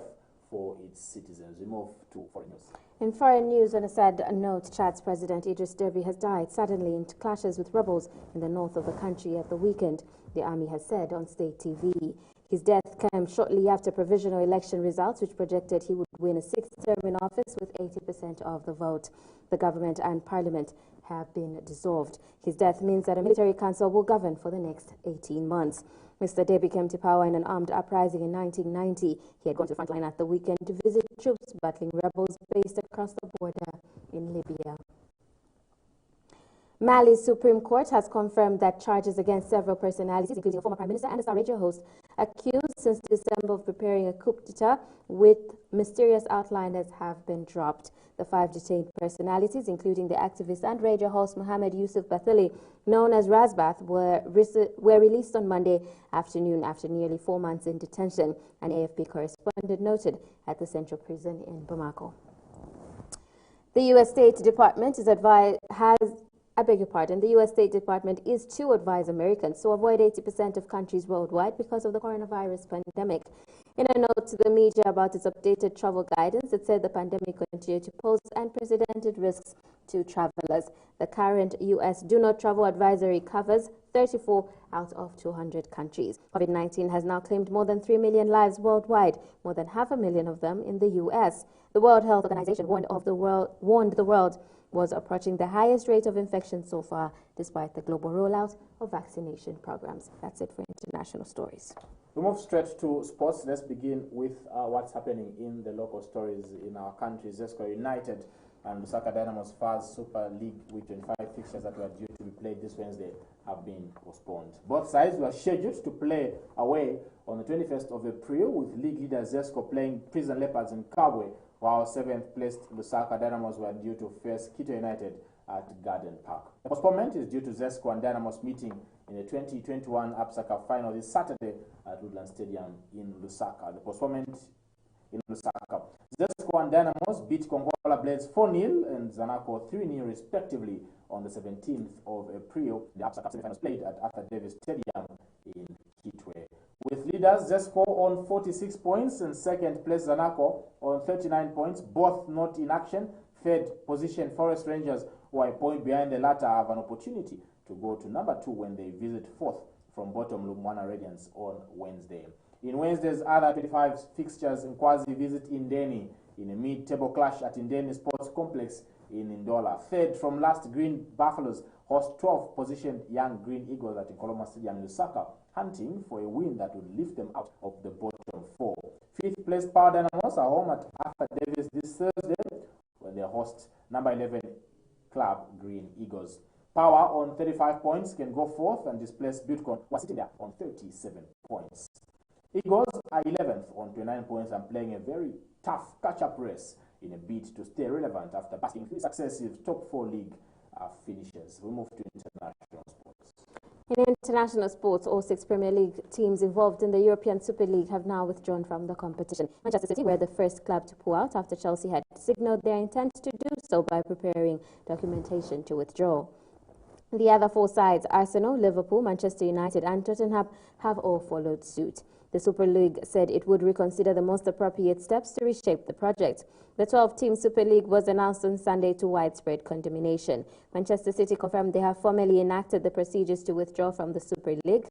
for its citizens. We move to foreign news. In foreign news, on a sad note, Chad's President Idris Deby has died suddenly in clashes with rebels in the north of the country at the weekend, the army has said on state TV. His death came shortly after provisional election results, which projected he would win a sixth term in office with 80% of the vote. The government and parliament have been dissolved. His death means that a military council will govern for the next 18 months. Mr. Deby came to power in an armed uprising in 1990. He had gone to the front line at the weekend to visit troops battling rebels based across the border in Libya. Mali's Supreme Court has confirmed that charges against several personalities, including a former Prime Minister and a Star Radio host, accused since December of preparing a coup d'etat with mysterious outliners, have been dropped. The 5 detained personalities, including the activist and radio host Mohammed Yusuf Bathily, known as Razbath, were released on Monday afternoon after nearly 4 months in detention, an AFP correspondent noted at the Central Prison in Bamako. The U.S. State Department has I beg your pardon, the U.S. State Department is to advise Americans to avoid 80% of countries worldwide because of the coronavirus pandemic. In a note to the media about its updated travel guidance, it said the pandemic continued to pose unprecedented risks to travelers. The current U.S. Do Not Travel Advisory covers 34 out of 200 countries. COVID-19 has now claimed more than 3 million lives worldwide, more than 500,000 of them in the U.S. The World Health Organization warned the world was approaching the highest rate of infection so far, despite the global rollout of vaccination programs. That's it for international stories. We move straight to sports. Let's begin with what's happening in the local stories in our country. Zesco United and Lusaka Dynamo's FAS Super League with 25 fixtures that were due to be played this Wednesday have been postponed. Both sides were scheduled to play away on the 21st of April, with league leader Zesco playing Prison Leopards in Kabwe, while 7th placed Lusaka Dynamos were due to face Quito United at Garden Park. The postponement is due to Zesco and Dynamos meeting in the 2021 Absaka final this Saturday at Woodland Stadium in Lusaka. The postponement in Lusaka. Zesco and Dynamos beat Kongola Blades 4-0 and Zanaco 3-0 respectively on the 17th of April. The Absaka semifinals played at Arthur Davis Stadium in Kitwe. With leaders Zesco on 46 points and second place Zanaco on 39 points, both not in action. Third position Forest Rangers, who are a point behind the latter, have an opportunity to go to number 2 when they visit fourth from bottom Lumwana Radiance on Wednesday. In Wednesday's other 25 fixtures, Nkwazi visit Indeni in a mid-table clash at Indeni Sports Complex in Ndola. Third from last, Green Buffaloes host 12th positioned Young Green Eagles at Nkoloma Stadium in Lusaka, hunting for a win that would lift them out of the bottom 4. Fifth place Power Dynamos are home at Arthur Davis this Thursday when they host number 11 club Green Eagles. Power on 35 points can go fourth and displace Butcon, who are sitting there on 37 points. Eagles are 11th on 29 points and playing a very tough catch-up race in a bid to stay relevant after basking 3 successive top 4 league finishes. We move to international sports. In international sports, all 6 Premier League teams involved in the European Super League have now withdrawn from the competition. Manchester City were the first club to pull out after Chelsea had signalled their intent to do so by preparing documentation to withdraw. The other 4 sides, Arsenal, Liverpool, Manchester United and Tottenham, have all followed suit. The Super League said it would reconsider the most appropriate steps to reshape the project. The 12-team Super League was announced on Sunday to widespread condemnation. Manchester City confirmed they have formally enacted the procedures to withdraw from the Super League.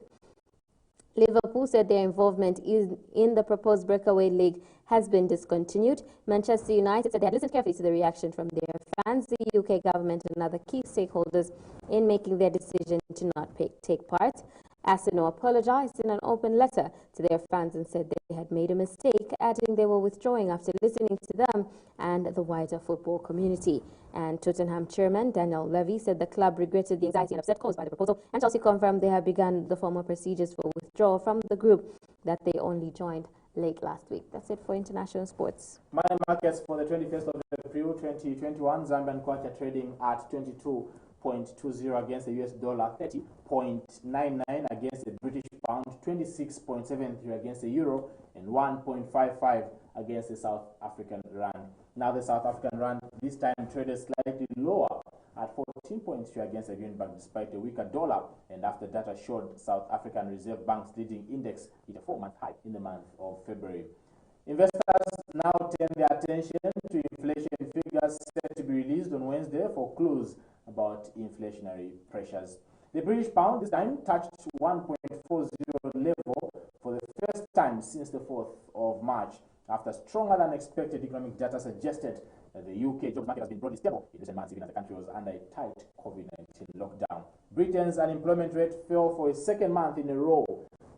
Liverpool said their involvement in the proposed breakaway league has been discontinued. Manchester United said they had listened carefully to the reaction from their fans, the UK government and other key stakeholders in making their decision to not take part. Arsenal apologized in an open letter to their fans and said they had made a mistake, adding they were withdrawing after listening to them and the wider football community. And Tottenham chairman Daniel Levy said the club regretted the anxiety and upset caused by the proposal, and Chelsea confirmed they had begun the formal procedures for withdrawal from the group that they only joined late last week. That's it for international sports. Money markets for the 21st of April 2021, Zambian Kwacha trading at 22.20 against the US dollar, 30.99 against the British pound, 26.73 against the euro, and 1.55 against the South African rand. Now the South African rand this time traded slightly lower at 14.3 against the Greenback despite a weaker dollar, and after data showed South African Reserve Bank's leading index hit a 4-month high in the month of February. Investors now turn their attention to inflation figures set to be released on Wednesday for clues about inflationary pressures. The British pound this time touched 1.40 level for the first time since the 4th of March after stronger than expected economic data suggested that the UK job market has been broadly stable in recent months, even as the country was under a tight COVID-19 lockdown. Britain's unemployment rate fell for a second month in a row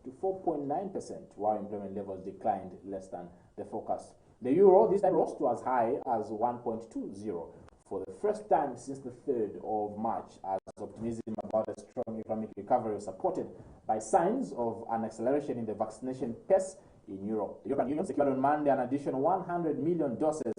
to 4.9%, while employment levels declined less than the forecast. The euro this time rose to as high as 1.20 for the first time since the 3rd of March, as optimism about a strong economic recovery was supported by signs of an acceleration in the vaccination pace in Europe. The European Union secured on Monday an additional 100 million doses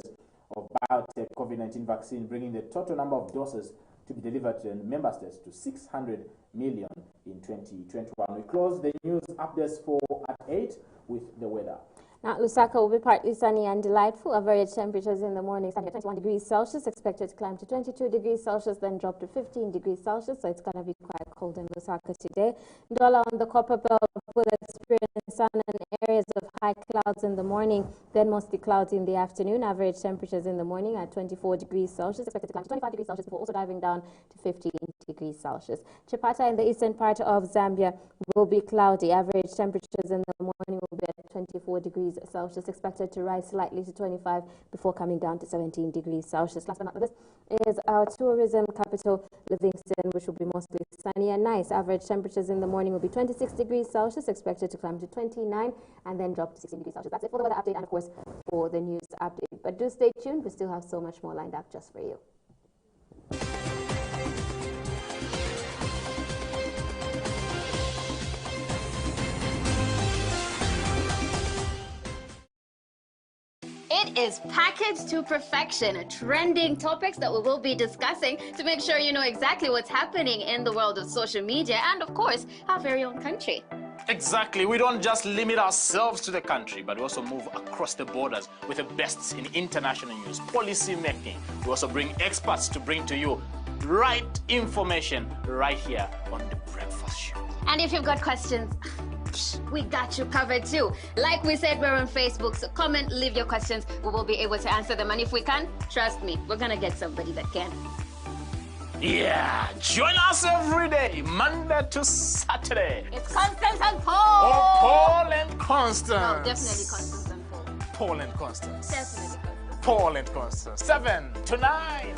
of biotech COVID-19 vaccine, bringing the total number of doses to be delivered to member states to 600 million in 2021. We close the news updates at 8 with the weather. Now, Lusaka will be partly sunny and delightful. Average temperatures in the morning starting at 21 degrees Celsius, expected to climb to 22 degrees Celsius, then drop to 15 degrees Celsius. So it's going to be quite cold in Lusaka today. Dollar on the copper belt will experience sun and areas of high clouds in the morning, then mostly cloudy in the afternoon. Average temperatures in the morning at 24 degrees Celsius, expected to climb to 25 degrees Celsius before also diving down to 15 degrees Celsius. Chipata in the eastern part of Zambia will be cloudy. Average temperatures in the morning will be at 24 degrees Celsius, expected to rise slightly to 25 before coming down to 17 degrees Celsius. Last but not least is our tourism capital, Livingston, which will be mostly sunny and nice. Average temperatures in the morning will be 26 degrees Celsius, expected to climb to 29 and then drop to 16 degrees Celsius. That's it for the weather update and, of course, for the news update. But do stay tuned. We still have so much more lined up just for you. It is packaged to perfection, trending topics that we will be discussing to make sure you know exactly what's happening in the world of social media and, of course, our very own country. Exactly. We don't just limit ourselves to the country, but we also move across the borders with the best in international news, policy making. We also bring experts to bring to you right information right here on The Breakfast Show. And if you've got questions, we got you covered too. Like we said, we're on Facebook, so comment, leave your questions. We will be able to answer them. And if we can, trust me, we're going to get somebody that can. Yeah, join us every day, Monday to Saturday. It's Constance and Paul. Oh, Paul and Constance. No, definitely Constance and Paul. Paul and Constance. Definitely Constance. Paul and Constance. 7 to 9.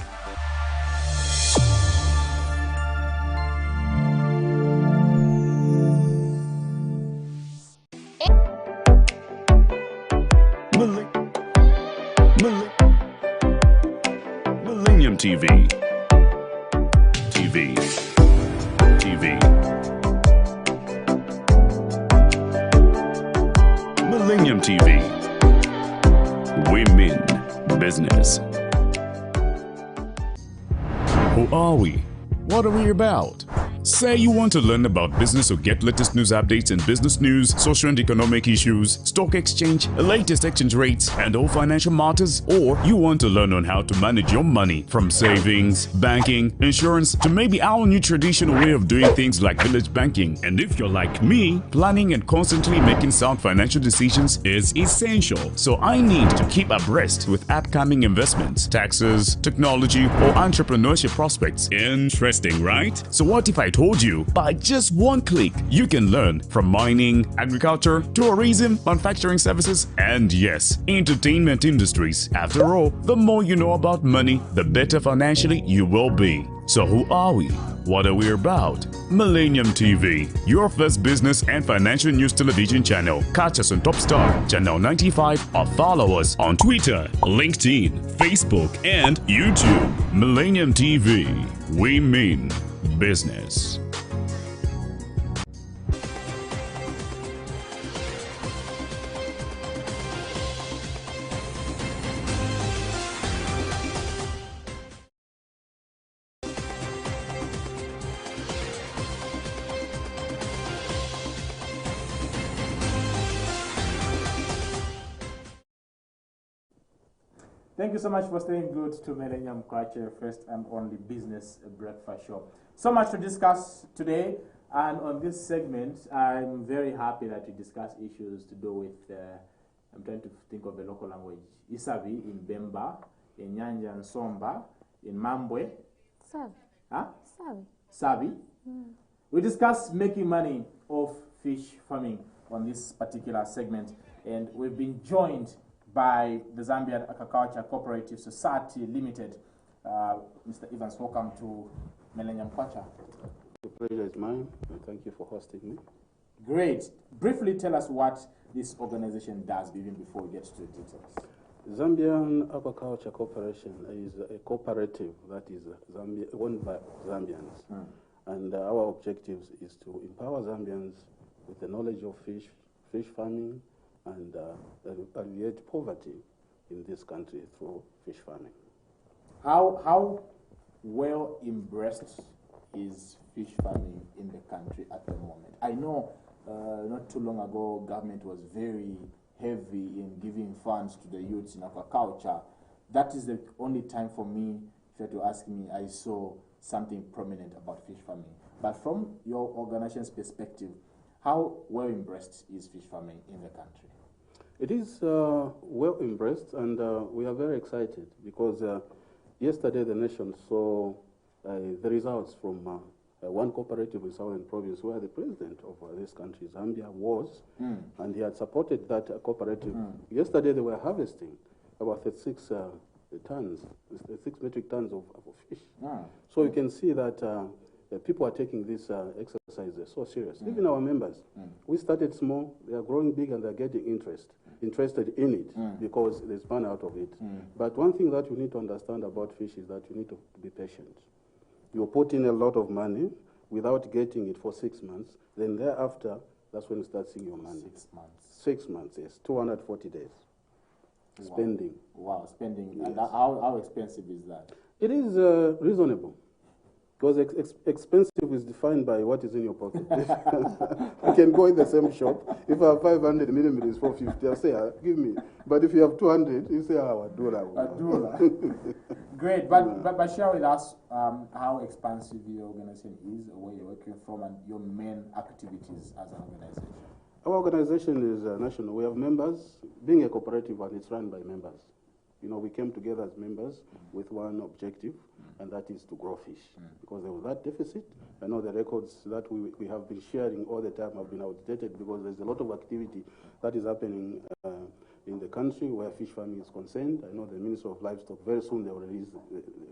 Millennium TV. Millennium TV. We mean business. Who are we? What are we about? Say you want to learn about business or get latest news updates in business news, social and economic issues, stock exchange, latest exchange rates, and all financial matters, or you want to learn on how to manage your money from savings, banking, insurance, to maybe our new traditional way of doing things like village banking. And if you're like me, planning and constantly making sound financial decisions is essential. So I need to keep abreast with upcoming investments, taxes, technology, or entrepreneurship prospects. Interesting, right? So what if I told you by just one click you can learn from mining, agriculture, tourism, manufacturing services, and yes, entertainment industries. After all, the more you know about money, the better financially you will be. So who are we? What are we about? Millennium TV, your first business and financial news television channel. Catch us on Top Star, Channel 95, or follow us on Twitter, LinkedIn, Facebook, and YouTube. Millennium TV, we mean business. Thank you so much for staying good to Millennium Kwacha, first and only business breakfast show. So much to discuss today, and on this segment, I'm very happy that we discuss issues to do with, I'm trying to think of the local language, Isabi in Bemba, in Nyanja and Somba, in Mambwe. Savi. Huh? Savi. Savi. We discuss making money off fish farming on this particular segment, and we've been joined by the Zambian Aquaculture Cooperative Society Limited. Mr. Evans, welcome to Millennium Kwacha. The pleasure is mine, and thank you for hosting me. Great. Briefly tell us what this organization does, even before we get to the details. Zambian Aquaculture Corporation is a cooperative that is owned by Zambians. And our objectives is to empower Zambians with the knowledge of fish farming, and alleviate poverty in this country through fish farming. How well embraced is fish farming in the country at the moment? I know not too long ago, government was very heavy in giving funds to the youths in aquaculture, that is the only time for me, if you were to ask me, I saw something prominent about fish farming. But from your organization's perspective, how well embraced is fish farming in the country? It is well embraced, and we are very excited because yesterday the nation saw the results from one cooperative in Southern Province where the president of this country, Zambia, was, and he had supported that cooperative. Yesterday they were harvesting about 36 metric tons of fish. So you can see that people are taking this exercise so serious. Even our members, we started small, they are growing big and they're getting interested in it because there's fun out of it. But one thing that you need to understand about fish is that you need to be patient. You put in a lot of money without getting it for 6 months, then thereafter, that's when you start seeing your money. 6 months. 6 months, yes. 240 days. Wow. Spending. Wow, spending. Yes. And how expensive is that? It is reasonable. Because expensive is defined by what is in your pocket. You can go in the same shop. If I have 500 millimeters, 450, I'll say, give me. But if you have 200, you say, $1. Great. But share with us how expansive your organization is, where you're working from, and your main activities as an organization. Our organization is national. We have members, being a cooperative, and it's run by members. You know, we came together as members with one objective, and that is to grow fish. Because there was that deficit. I know the records that we have been sharing all the time have been outdated because there's a lot of activity that is happening in the country where fish farming is concerned. I know the Minister of Livestock, very soon they will release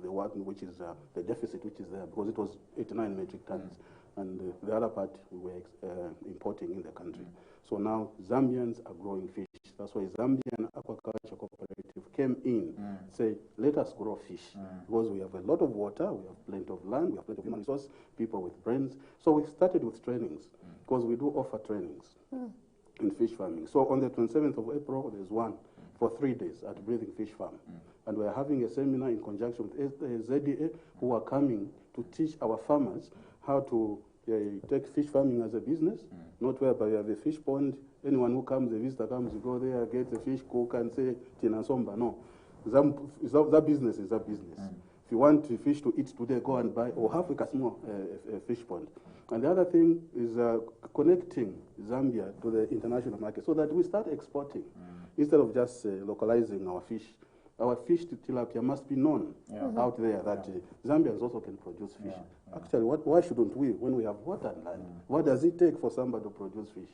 the one which is the deficit which is there because it was 89 metric tons. And the other part we were importing in the country. So now Zambians are growing fish. That's why Zambian Aquaculture Cooperative came in, say, let us grow fish. Because we have a lot of water, we have plenty of land, we have plenty of human resource, people with brains. So we started with trainings, because we do offer trainings in fish farming. So on the 27th of April, there's one for 3 days at Breathing Fish Farm. And we're having a seminar in conjunction with ZDA, who are coming to teach our farmers how to take fish farming as a business, not whereby you have a fish pond, anyone who comes, a visitor comes, you go there, get the fish, cook and say, Tina Somba. No. That business is that business. If you want fish to eat today, go and buy, or have a small fish pond. And the other thing is connecting Zambia to the international market so that we start exporting instead of just localizing our fish. Our fish to tilapia must be known out there that Zambians also can produce fish. Actually, why shouldn't we when we have water and land? What does it take for somebody to produce fish?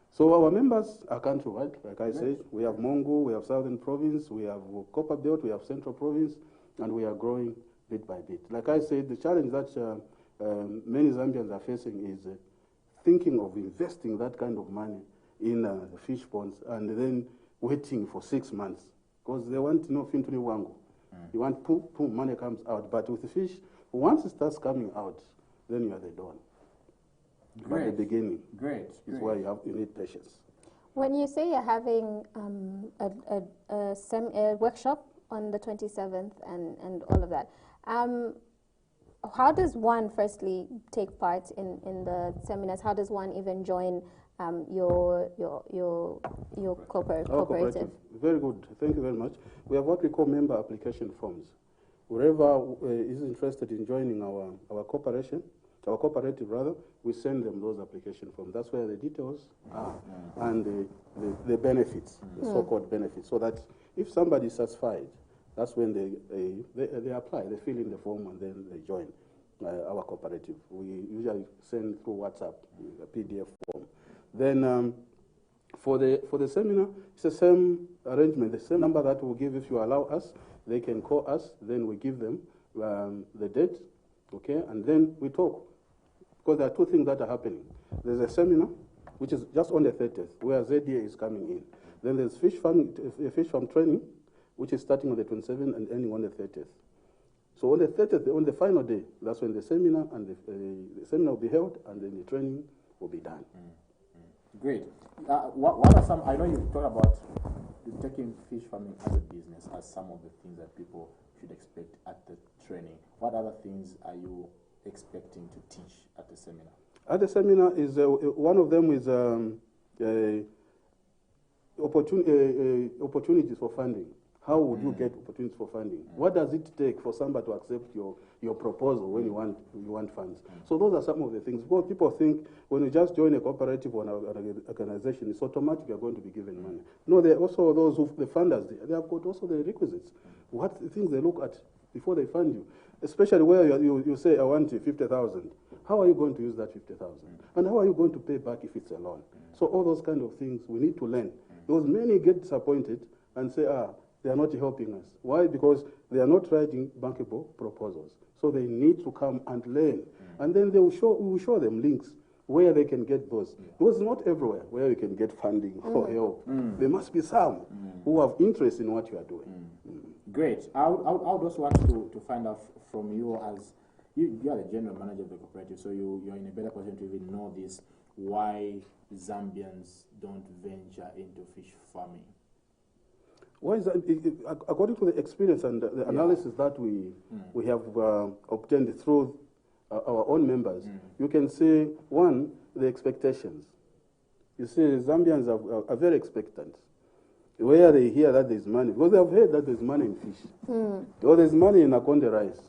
So our members are countrywide, like I said. We have Mongo, we have Southern Province, we have Copper Belt, we have Central Province, and we are growing bit by bit. Like I said, the challenge that many Zambians are facing is thinking of investing that kind of money in the fish ponds and then waiting for 6 months. Because they want no fintuni wangu. You want money comes out. But with the fish, once it starts coming out, then you are the dawn. At the beginning, is why you need patience. When you say you're having a workshop on the 27th and all of that, how does one firstly take part in the seminars? How does one even join your cooperative? Very good. Thank you very much. We have what we call member application forms. Whoever is interested in joining our cooperative, we send them those application forms. That's where the details are and the benefits, the so-called benefits, so that if somebody is satisfied, that's when they apply, they fill in the form and then they join our cooperative. We usually send through WhatsApp a PDF form. Then for the seminar, it's the same arrangement, the same number that we'll give if you allow us. They can call us, then we give them the date, okay, and then we talk. Because there are two things that are happening. There's a seminar, which is just on the 30th, where ZDA is coming in. Then there's fish farm training, which is starting on the 27th and ending on the 30th. So on the 30th, on the final day, that's when the seminar and the seminar will be held, and then the training will be done. Great. What are some? I know you talked about taking fish farming as a business as some of the things that people should expect at the training. What other things are you expecting to teach at the seminar? At the seminar is one of them is opportunities for funding. How would you get opportunities for funding? What does it take for somebody to accept your proposal when you want funds? So those are some of the things. Because people think when you just join a cooperative or an organization, it's automatic you're going to be given money. No, there are also those the funders. They have got also the requisites. What things they look at before they fund you, especially where you say I want 50,000. How are you going to use that 50,000? And how are you going to pay back if it's a loan? So all those kind of things we need to learn. Because many get disappointed and say, they are not helping us. Why? Because they are not writing bankable proposals. So they need to come and learn. And then we will show them links where they can get those. Because not everywhere where you can get funding or help. There must be some who have interest in what you are doing. Great. I would also want to find out from you, as you are the general manager of the cooperative, so you're in a better position to even know this, why Zambians don't venture into fish farming. Why is that? According to the experience and the analysis that we have obtained through our own members, you can say, one, the expectations. You see, Zambians are very expectant. Where they hear that there's money, because they have heard that there's money in fish, or there's money in Akonde rice.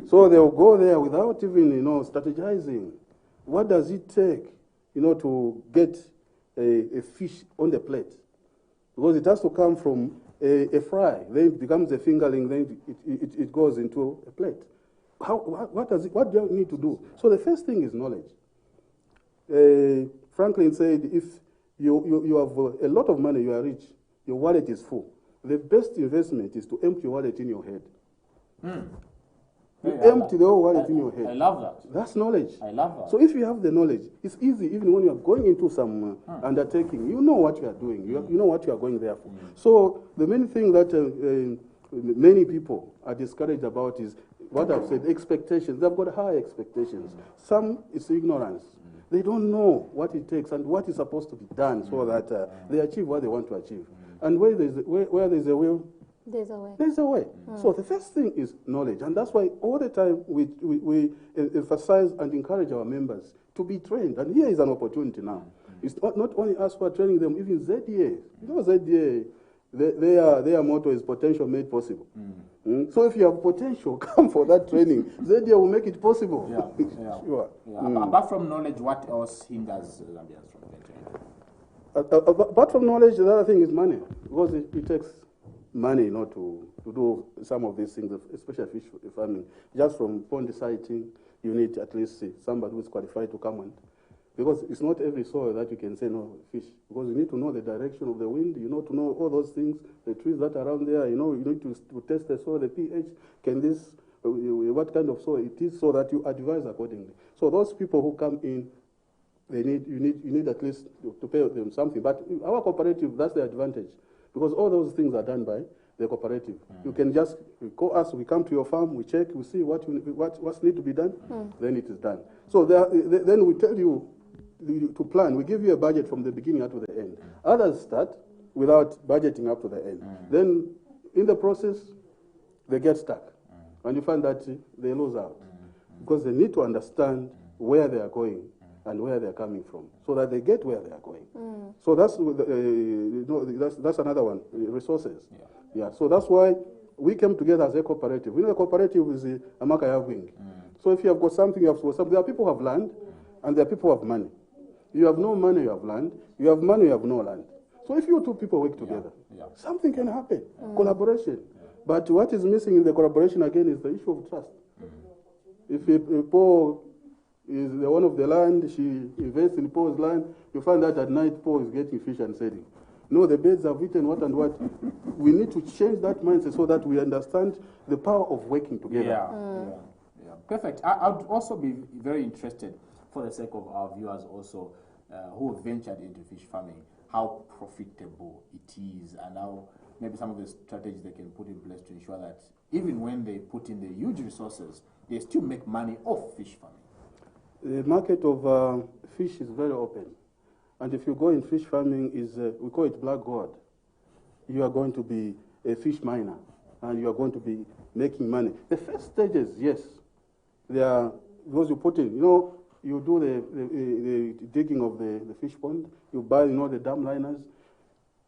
So they'll go there without even, strategizing. What does it take, to get a fish on the plate? Because it has to come from a fry, then it becomes a fingerling, then it goes into a plate. What do you need to do? So the first thing is knowledge. Franklin said, if you have a lot of money, you are rich, your wallet is full, the best investment is to empty your wallet in your head. You empty the whole wallet in your head. I love that. That's knowledge. I love that. So if you have the knowledge, it's easy even when you are going into some undertaking. You know what you are doing. You know what you are going there for. So the main thing that many people are discouraged about is what I've said, expectations. They've got high expectations. Some is ignorance. They don't know what it takes and what is supposed to be done so that they achieve what they want to achieve. And where there's a will, there's a way. There's a way. So the first thing is knowledge, and that's why all the time we emphasize and encourage our members to be trained. And here is an opportunity now. It's not only us who are training them, even ZDA. ZDA, their motto is potential made possible. So if you have potential, come for that training. ZDA will make it possible. Sure. Apart from knowledge, what else hinders Zambians from venturing? Apart from knowledge, the other thing is money, because it takes money to do some of these things, especially fish farming. Just from pond siting, you need at least somebody who is qualified to come on. Because it's not every soil that you can say no fish. Because you need to know the direction of the wind, to know all those things, the trees that are around there, you need to test the soil, the pH, what kind of soil it is, so that you advise accordingly. So those people who come in, you need at least to pay them something. But our cooperative, that's the advantage. Because all those things are done by the cooperative. You can just call us, we come to your farm, we check, we see what's need to be done, then it is done. So then we tell you to plan. We give you a budget from the beginning up to the end. Others start without budgeting up to the end. Then in the process, they get stuck. And you find that they lose out. Because they need to understand where they are going and where they are coming from, so that they get where they are going. So that's another one, resources. So that's why we came together as a cooperative. The cooperative is a Makaya wing. So if you have got something, you have got something. There are people who have land, and there are people who have money. You have no money, you have land. You have money, you have no land. So if you two people work together, something can happen. Collaboration. But what is missing in the collaboration again is the issue of trust. If Paul is the one of the land, she invests in Paul's land, you find that at night Paul is getting fish and selling. No, the birds have eaten what and what. We need to change that mindset so that we understand the power of working together. Perfect. I would also be very interested, for the sake of our viewers also, who have ventured into fish farming, how profitable it is, and how maybe some of the strategies they can put in place to ensure that even when they put in the huge resources, they still make money off fish farming. The market of fish is very open. And if you go in fish farming, we call it black gold. You are going to be a fish miner, and you are going to be making money. The first stages, yes, they are, because you put in, you do the digging of the fish pond, you buy, the dam liners.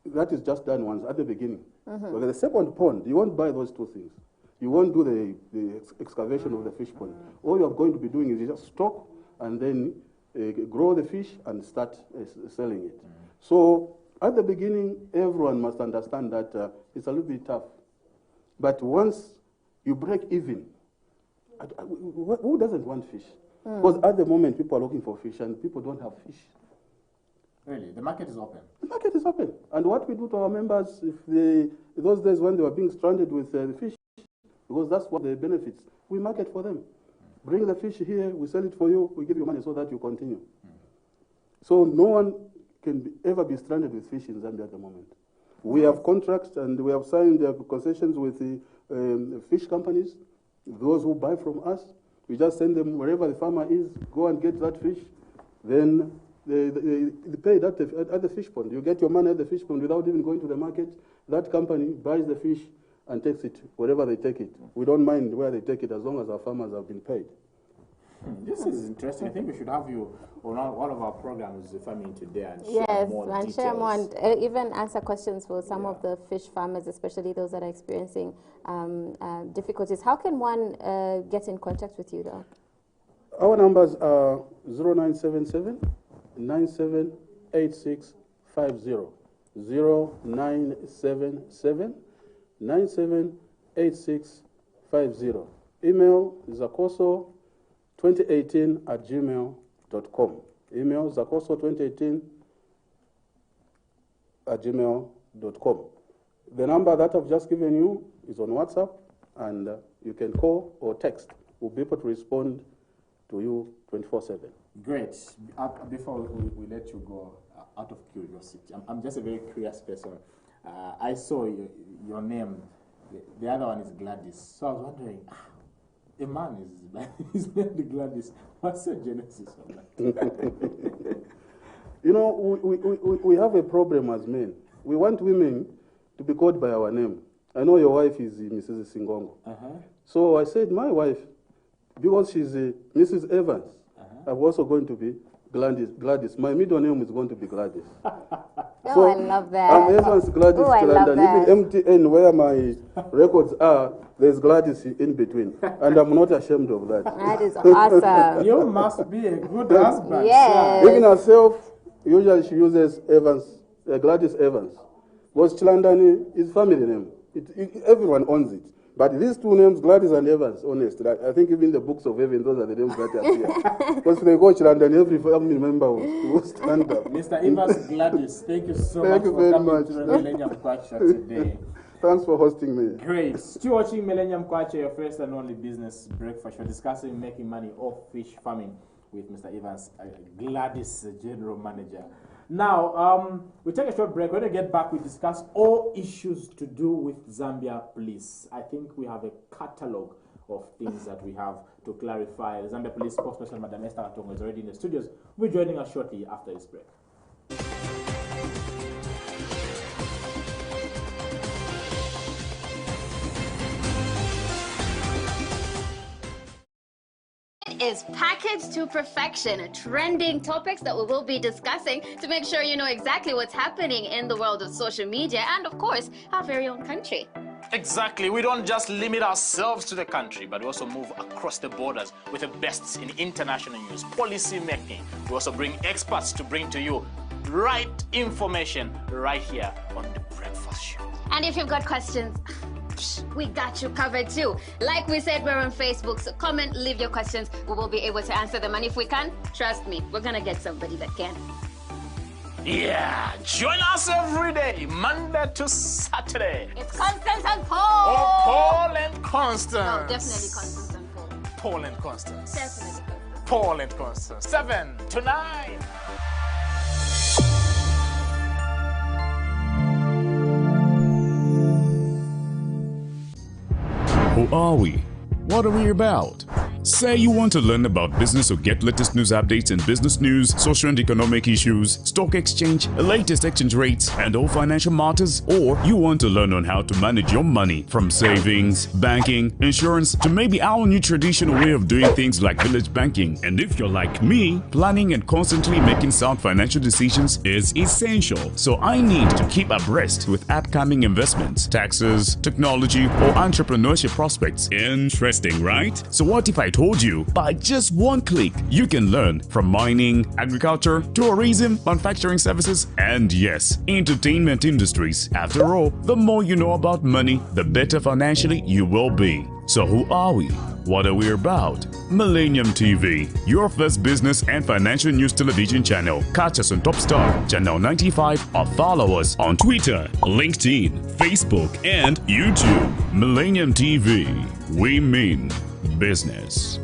That is just done once at the beginning. But the second pond, you won't buy those two things. You won't do the excavation of the fish pond. All you're going to be doing is just stock and then grow the fish and start selling it. So at the beginning, everyone must understand that it's a little bit tough. But once you break even, who doesn't want fish? Because at the moment, people are looking for fish and people don't have fish. Really? The market is open? The market is open. And what we do to our members, those days when they were being stranded with the fish, because that's what the benefits, we market for them. Bring the fish here, we sell it for you, we give you money so that you continue. So no one can ever be stranded with fish in Zambia at the moment. We have contracts and we have signed concessions with the fish companies, those who buy from us. We just send them wherever the farmer is, go and get that fish, then they pay it at the fish pond. You get your money at the fish pond without even going to the market. That company buys the fish and takes it wherever they take it. We don't mind where they take it as long as our farmers have been paid. This is interesting. I think we should have you on one of our programs, Farming Today, and share more details. And share more, and even answer questions for some of the fish farmers, especially those that are experiencing difficulties. How can one get in contact with you, though? Our numbers are 0977 978650. 0977 978650. Email zakoso2018@gmail.com. Email zakoso2018@gmail.com. The number that I've just given you is on WhatsApp, and you can call or text. We'll be able to respond to you 24/7. Great. Before we let you go, out of curiosity, I'm just a very curious person. I saw your name. The other one is Gladys. So I was wondering, a man is named Gladys. What's the genesis of that? You know, we have a problem as men. We want women to be called by our name. I know your wife is Mrs. Shingongo. So I said, my wife, because she's Mrs. Evans, I'm also going to be Gladys. My middle name is going to be Gladys. So I love that. I'm Evans Gladys London. Even MTN, where my records are, there's Gladys in between. And I'm not ashamed of that. That is awesome. You must be a good husband. Yes. Even herself, usually she uses Evans, Gladys Evans. Because Chilandani is family name. Everyone owns it. But these two names, Gladys and Evans, honest, I think even the books of heaven, those are the names that appear. Because they go Chilandani, every family member will stand up. Mr. Evans Gladys, thank you so much for coming to the Millennium Kwacha today. Thanks for hosting me. Great. Still watching Millennium Kwacha, your first and only business breakfast. We're discussing making money off fish farming with Mr. Evans Gladys, General Manager. Now, we take a short break. When we get back, we discuss all issues to do with Zambia Police. I think we have a catalog of things that we have to clarify. The Zambia Police spokesperson, Madam Esther Katongo, is already in the studios. We'll be joining us shortly after this break. Is packaged to perfection, trending topics that we will be discussing to make sure you know exactly what's happening in the world of social media and, of course, our very own country. Exactly. We don't just limit ourselves to the country, but we also move across the borders with the best in international news, policy making. We also bring experts to bring to you right information right here on The Breakfast Show. And if you've got questions, we got you covered too. Like we said, we're on Facebook, so comment, leave your questions. We will be able to answer them. And if we can, trust me, we're going to get somebody that can. Yeah, join us every day, Monday to Saturday. It's Constance and Paul. Oh, Paul and Constance. No, definitely Constance and Paul. Paul and Constance. Definitely Constance. Paul and Constance. 7 to 9. Who are we? What are we about? Say you want to learn about business or get latest news updates in business news, social and economic issues, stock exchange, latest exchange rates, and all financial matters, or you want to learn on how to manage your money from savings, banking, insurance, to maybe our new traditional way of doing things like village banking. And if you're like me, planning and constantly making sound financial decisions is essential. So I need to keep abreast with upcoming investments, taxes, technology, or entrepreneurship prospects. Interesting, right? So what if I told you by just one click you can learn from mining, agriculture, tourism, manufacturing services, and yes, entertainment industries. After all, the more you know about money, the better financially you will be. So who are we? What are we about? Millennium TV, your first business and financial news television channel. Catch us on Top Star, Channel 95, or follow us on Twitter, LinkedIn, Facebook, and YouTube. Millennium TV, we mean business.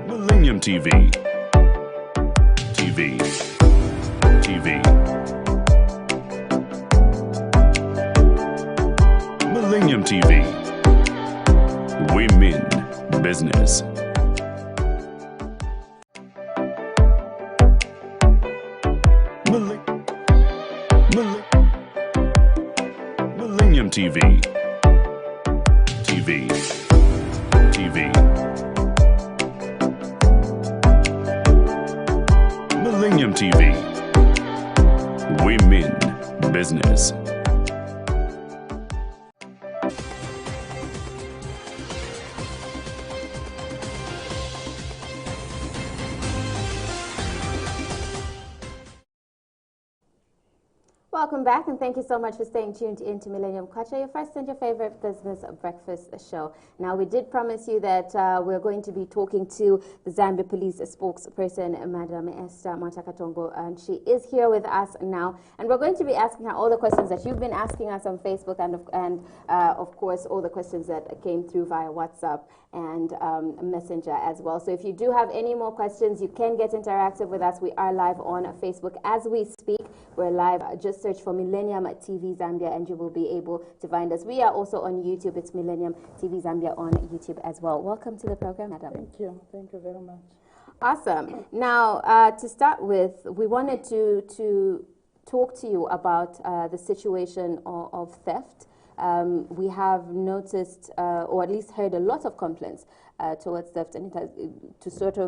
Millennium TV. Millennium TV. We mean business. Millennium TV. Millennium TV. We mean business. Welcome back, and thank you so much for staying tuned into Millennium Kwacha, your first and your favorite business breakfast show. Now, we did promise you that we're going to be talking to the Zambia Police spokesperson, Madam Esther Matakatongo, and she is here with us now. And we're going to be asking her all the questions that you've been asking us on Facebook, and of course, all the questions that came through via WhatsApp and Messenger as well. So if you do have any more questions, you can get interactive with us. We are live on Facebook as we speak. We're live. Just search for Millennium TV Zambia and you will be able to find us. We are also on YouTube. It's Millennium TV Zambia on YouTube as well. Welcome to the program, Madam. Thank you. Thank you very much. Awesome. Now, to start with, we wanted to talk to you about the situation of theft. We have noticed, or at least heard, a lot of complaints towards theft, and it sort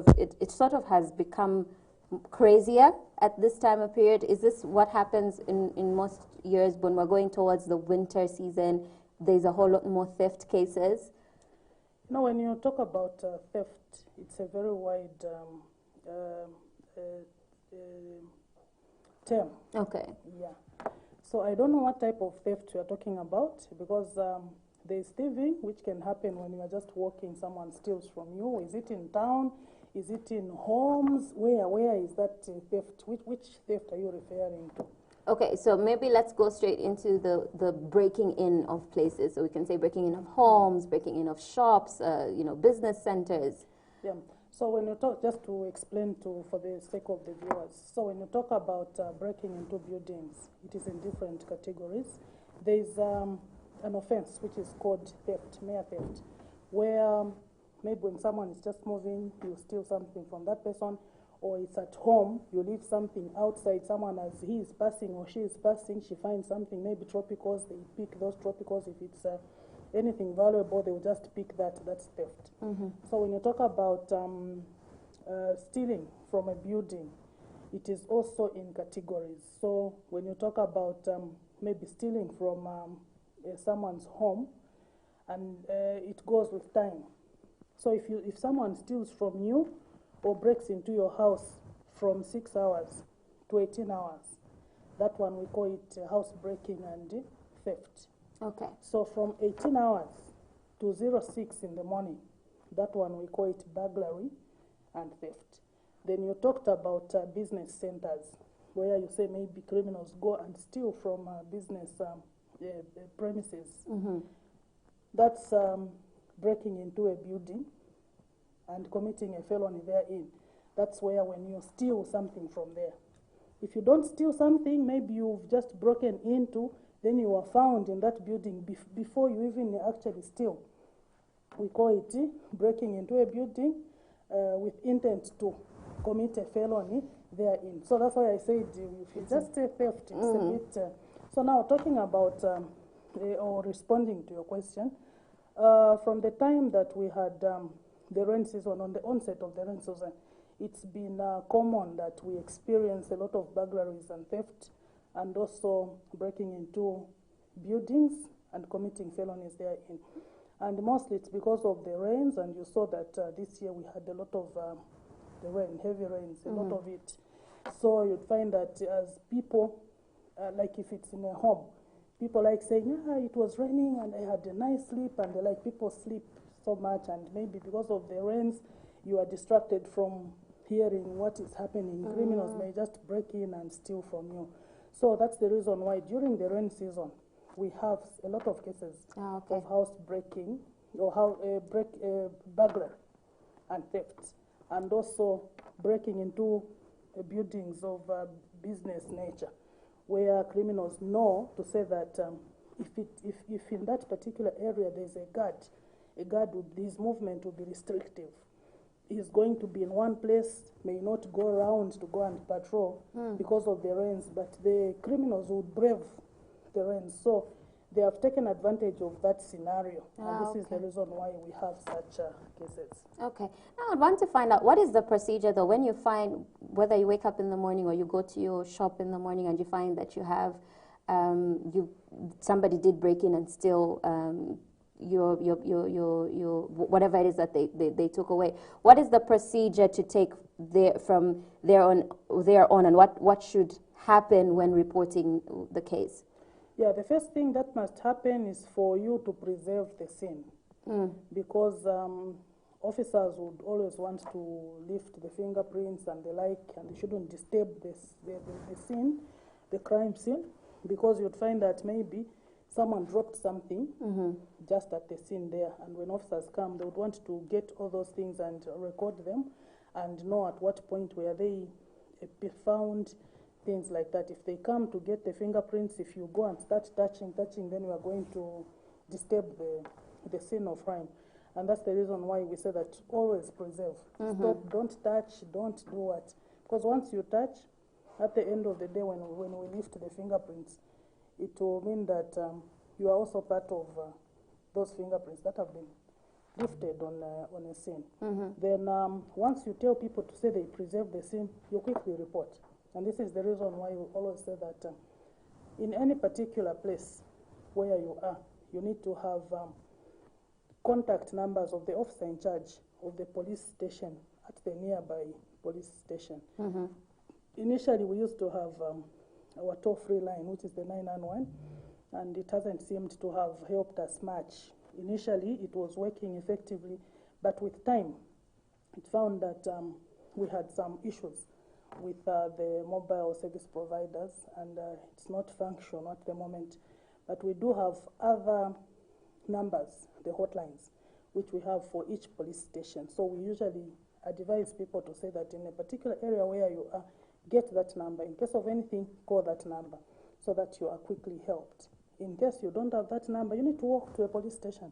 of has become crazier at this time of period. Is this what happens in most years when we're going towards the winter season? There's a whole lot more theft cases. You know, when you talk about theft, it's a very wide term. Okay. Yeah. So I don't know what type of theft you are talking about, because there's thieving, which can happen when you are just walking, someone steals from you. Is it in town? Is it in homes? Where is that theft? Which theft are you referring to? Okay, so maybe let's go straight into the breaking in of places. So we can say breaking in of homes, breaking in of shops, business centers. Yeah. So when you talk, just to explain for the sake of the viewers, so when you talk about breaking into buildings, it is in different categories. There's an offense which is called theft, mere theft, where maybe when someone is just moving, you steal something from that person, or it's at home, you leave something outside, someone as he is passing or she is passing, she finds something, maybe tropicals, they pick those tropicals. If it's anything valuable, they will just pick that. That's theft. Mm-hmm. So when you talk about stealing from a building, it is also in categories. So when you talk about maybe stealing from someone's home, and it goes with time. So if someone steals from you or breaks into your house from 6 hours to 18 hours. That one we call it housebreaking and theft. Okay. So from 18 hours to 06 in the morning, that one we call it burglary and theft. Then you talked about business centers, where you say maybe criminals go and steal from business premises. That's breaking into a building and committing a felony therein. That's where when you steal something from there. If you don't steal something, maybe you've just broken into, then you are found in that building before you even actually steal. We call it breaking into a building with intent to commit a felony therein. So that's why I said if you just say theft, it's a bit... so now talking about or responding to your question, from the time that we had the rain season, on the onset of the rain season, it's been common that we experience a lot of burglaries and theft, and also breaking into buildings and committing felonies therein. And mostly it's because of the rains, and you saw that this year we had a lot of the rain, heavy rains, a lot of it. So you'd find that as people, like if it's in a home, people like saying, yeah, it was raining and I had a nice sleep, and they like people sleep so much, and maybe because of the rains, you are distracted from hearing what is happening. Criminals may just break in and steal from you. So that's the reason why during the rain season, we have a lot of cases of house breaking or burglary and theft, and also breaking into buildings of business nature, where criminals know to say that if in that particular area there's a guard his movement will be restrictive. He's going to be in one place, may not go around to go and patrol because of the rains, but the criminals would brave the rains. So they have taken advantage of that scenario, and this is the reason why we have such cases. Okay. Now I'd want to find out, what is the procedure though when you find, whether you wake up in the morning or you go to your shop in the morning and you find that you have, somebody did break in and steal your whatever it is that they took away. What is the procedure to take from there on, and what should happen when reporting the case? Yeah, the first thing that must happen is for you to preserve the scene, because officers would always want to lift the fingerprints and the like, and they shouldn't disturb the scene, the crime scene, because you'd find that maybe someone dropped something just at the scene there, and when officers come, they would want to get all those things and record them and know at what point were they found, things like that. If they come to get the fingerprints, if you go and start touching, then you are going to disturb the scene of crime. And that's the reason why we say that always preserve. Stop, don't touch, don't do what. Because once you touch, at the end of the day, when we lift the fingerprints, it will mean that you are also part of those fingerprints that have been lifted on a scene. Then once you tell people to say they preserve the scene, you quickly report. And this is the reason why we always say that in any particular place where you are, you need to have contact numbers of the officer in charge of the police station at the nearby police station. Initially, we used to have our toll-free line, which is the 911, and it hasn't seemed to have helped us much. Initially, it was working effectively, but with time, it found that we had some issues with the mobile service providers, and it's not functional at the moment. But we do have other numbers, the hotlines, which we have for each police station. So we usually advise people to say that in a particular area where you are, get that number. In case of anything, call that number so that you are quickly helped. In case you don't have that number, you need to walk to a police station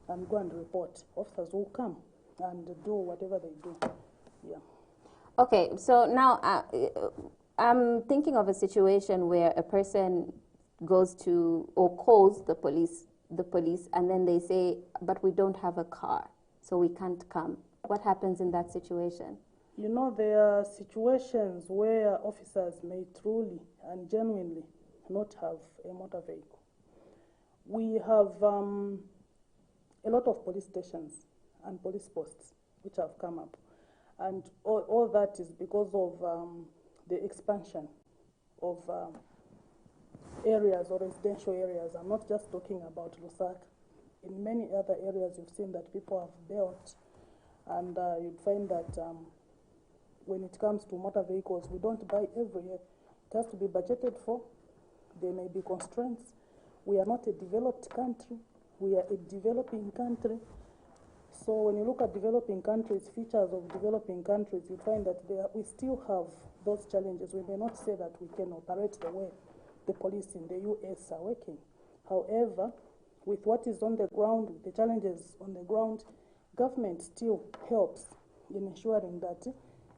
and go and report. Officers will come and do whatever they do. Yeah. Okay, so now I'm thinking of a situation where a person goes to or calls the police, and then they say, but we don't have a car, so we can't come. What happens in that situation? You know, there are situations where officers may truly and genuinely not have a motor vehicle. We have a lot of police stations and police posts which have come up. And all that is because of the expansion of areas or residential areas. I'm not just talking about Lusaka. In many other areas, you've seen that people have built, and you'd find that when it comes to motor vehicles, we don't buy every year. It has to be budgeted for. There may be constraints. We are not a developed country. We are a developing country. So when you look at developing countries, features of developing countries, you find that we still have those challenges. We may not say that we can operate the way the police in the US are working. However, with what is on the ground, with the challenges on the ground, government still helps in ensuring that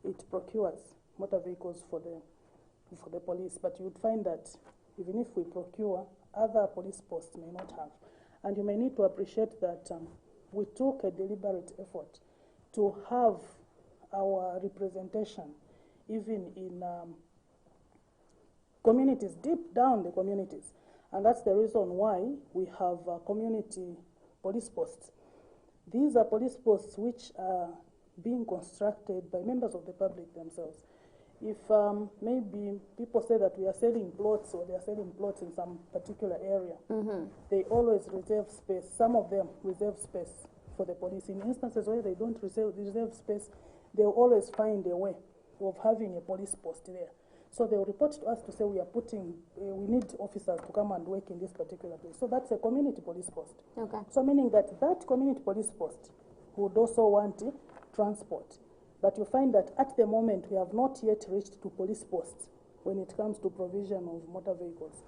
it procures motor vehicles for the police. But you'd find that even if we procure, other police posts may not have. And you may need to appreciate that we took a deliberate effort to have our representation even in communities, deep down the communities. And that's the reason why we have community police posts. These are police posts which are being constructed by members of the public themselves. If maybe people say that we are selling plots or they are selling plots in some particular area, they always reserve space. Some of them reserve space for the police. In instances where they don't reserve space, they'll always find a way of having a police post there. So they'll report to us to say we need officers to come and work in this particular place. So that's a community police post. Okay. So meaning that community police post would also want transport. But you find that at the moment we have not yet reached to police posts when it comes to provision of motor vehicles.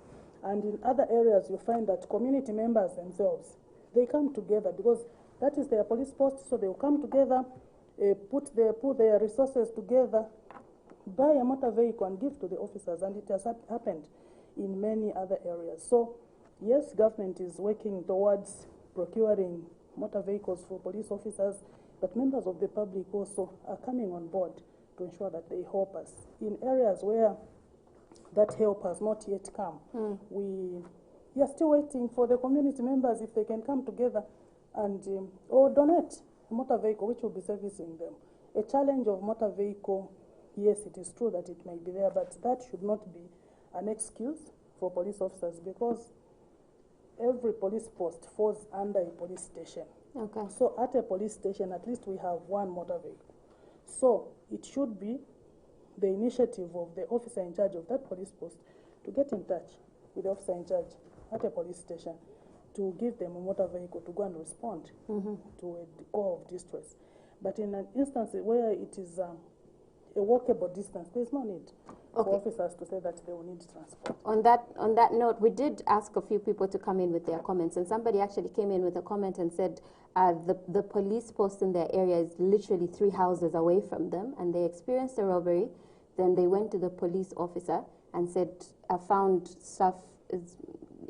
And in other areas you find that community members themselves, they come together because that is their police post, so they'll come together, put their resources together, buy a motor vehicle and give to the officers, and it has happened in many other areas. So yes, government is working towards procuring motor vehicles for police officers, but members of the public also are coming on board to ensure that they help us. In areas where that help has not yet come, we are still waiting for the community members if they can come together and or donate a motor vehicle which will be servicing them. A challenge of motor vehicle, yes, it is true that it may be there, but that should not be an excuse for police officers because every police post falls under a police station. Okay. So at a police station, at least we have one motor vehicle. So it should be the initiative of the officer in charge of that police post to get in touch with the officer in charge at a police station to give them a motor vehicle to go and respond to a call of distress. But in an instance where it is a walkable distance, there's no need for officers to say that they will need transport. On that note, we did ask a few people to come in with their comments, and somebody actually came in with a comment and said the police post in their area is literally 3 houses away from them, and they experienced a robbery. Then they went to the police officer and said, I found stuff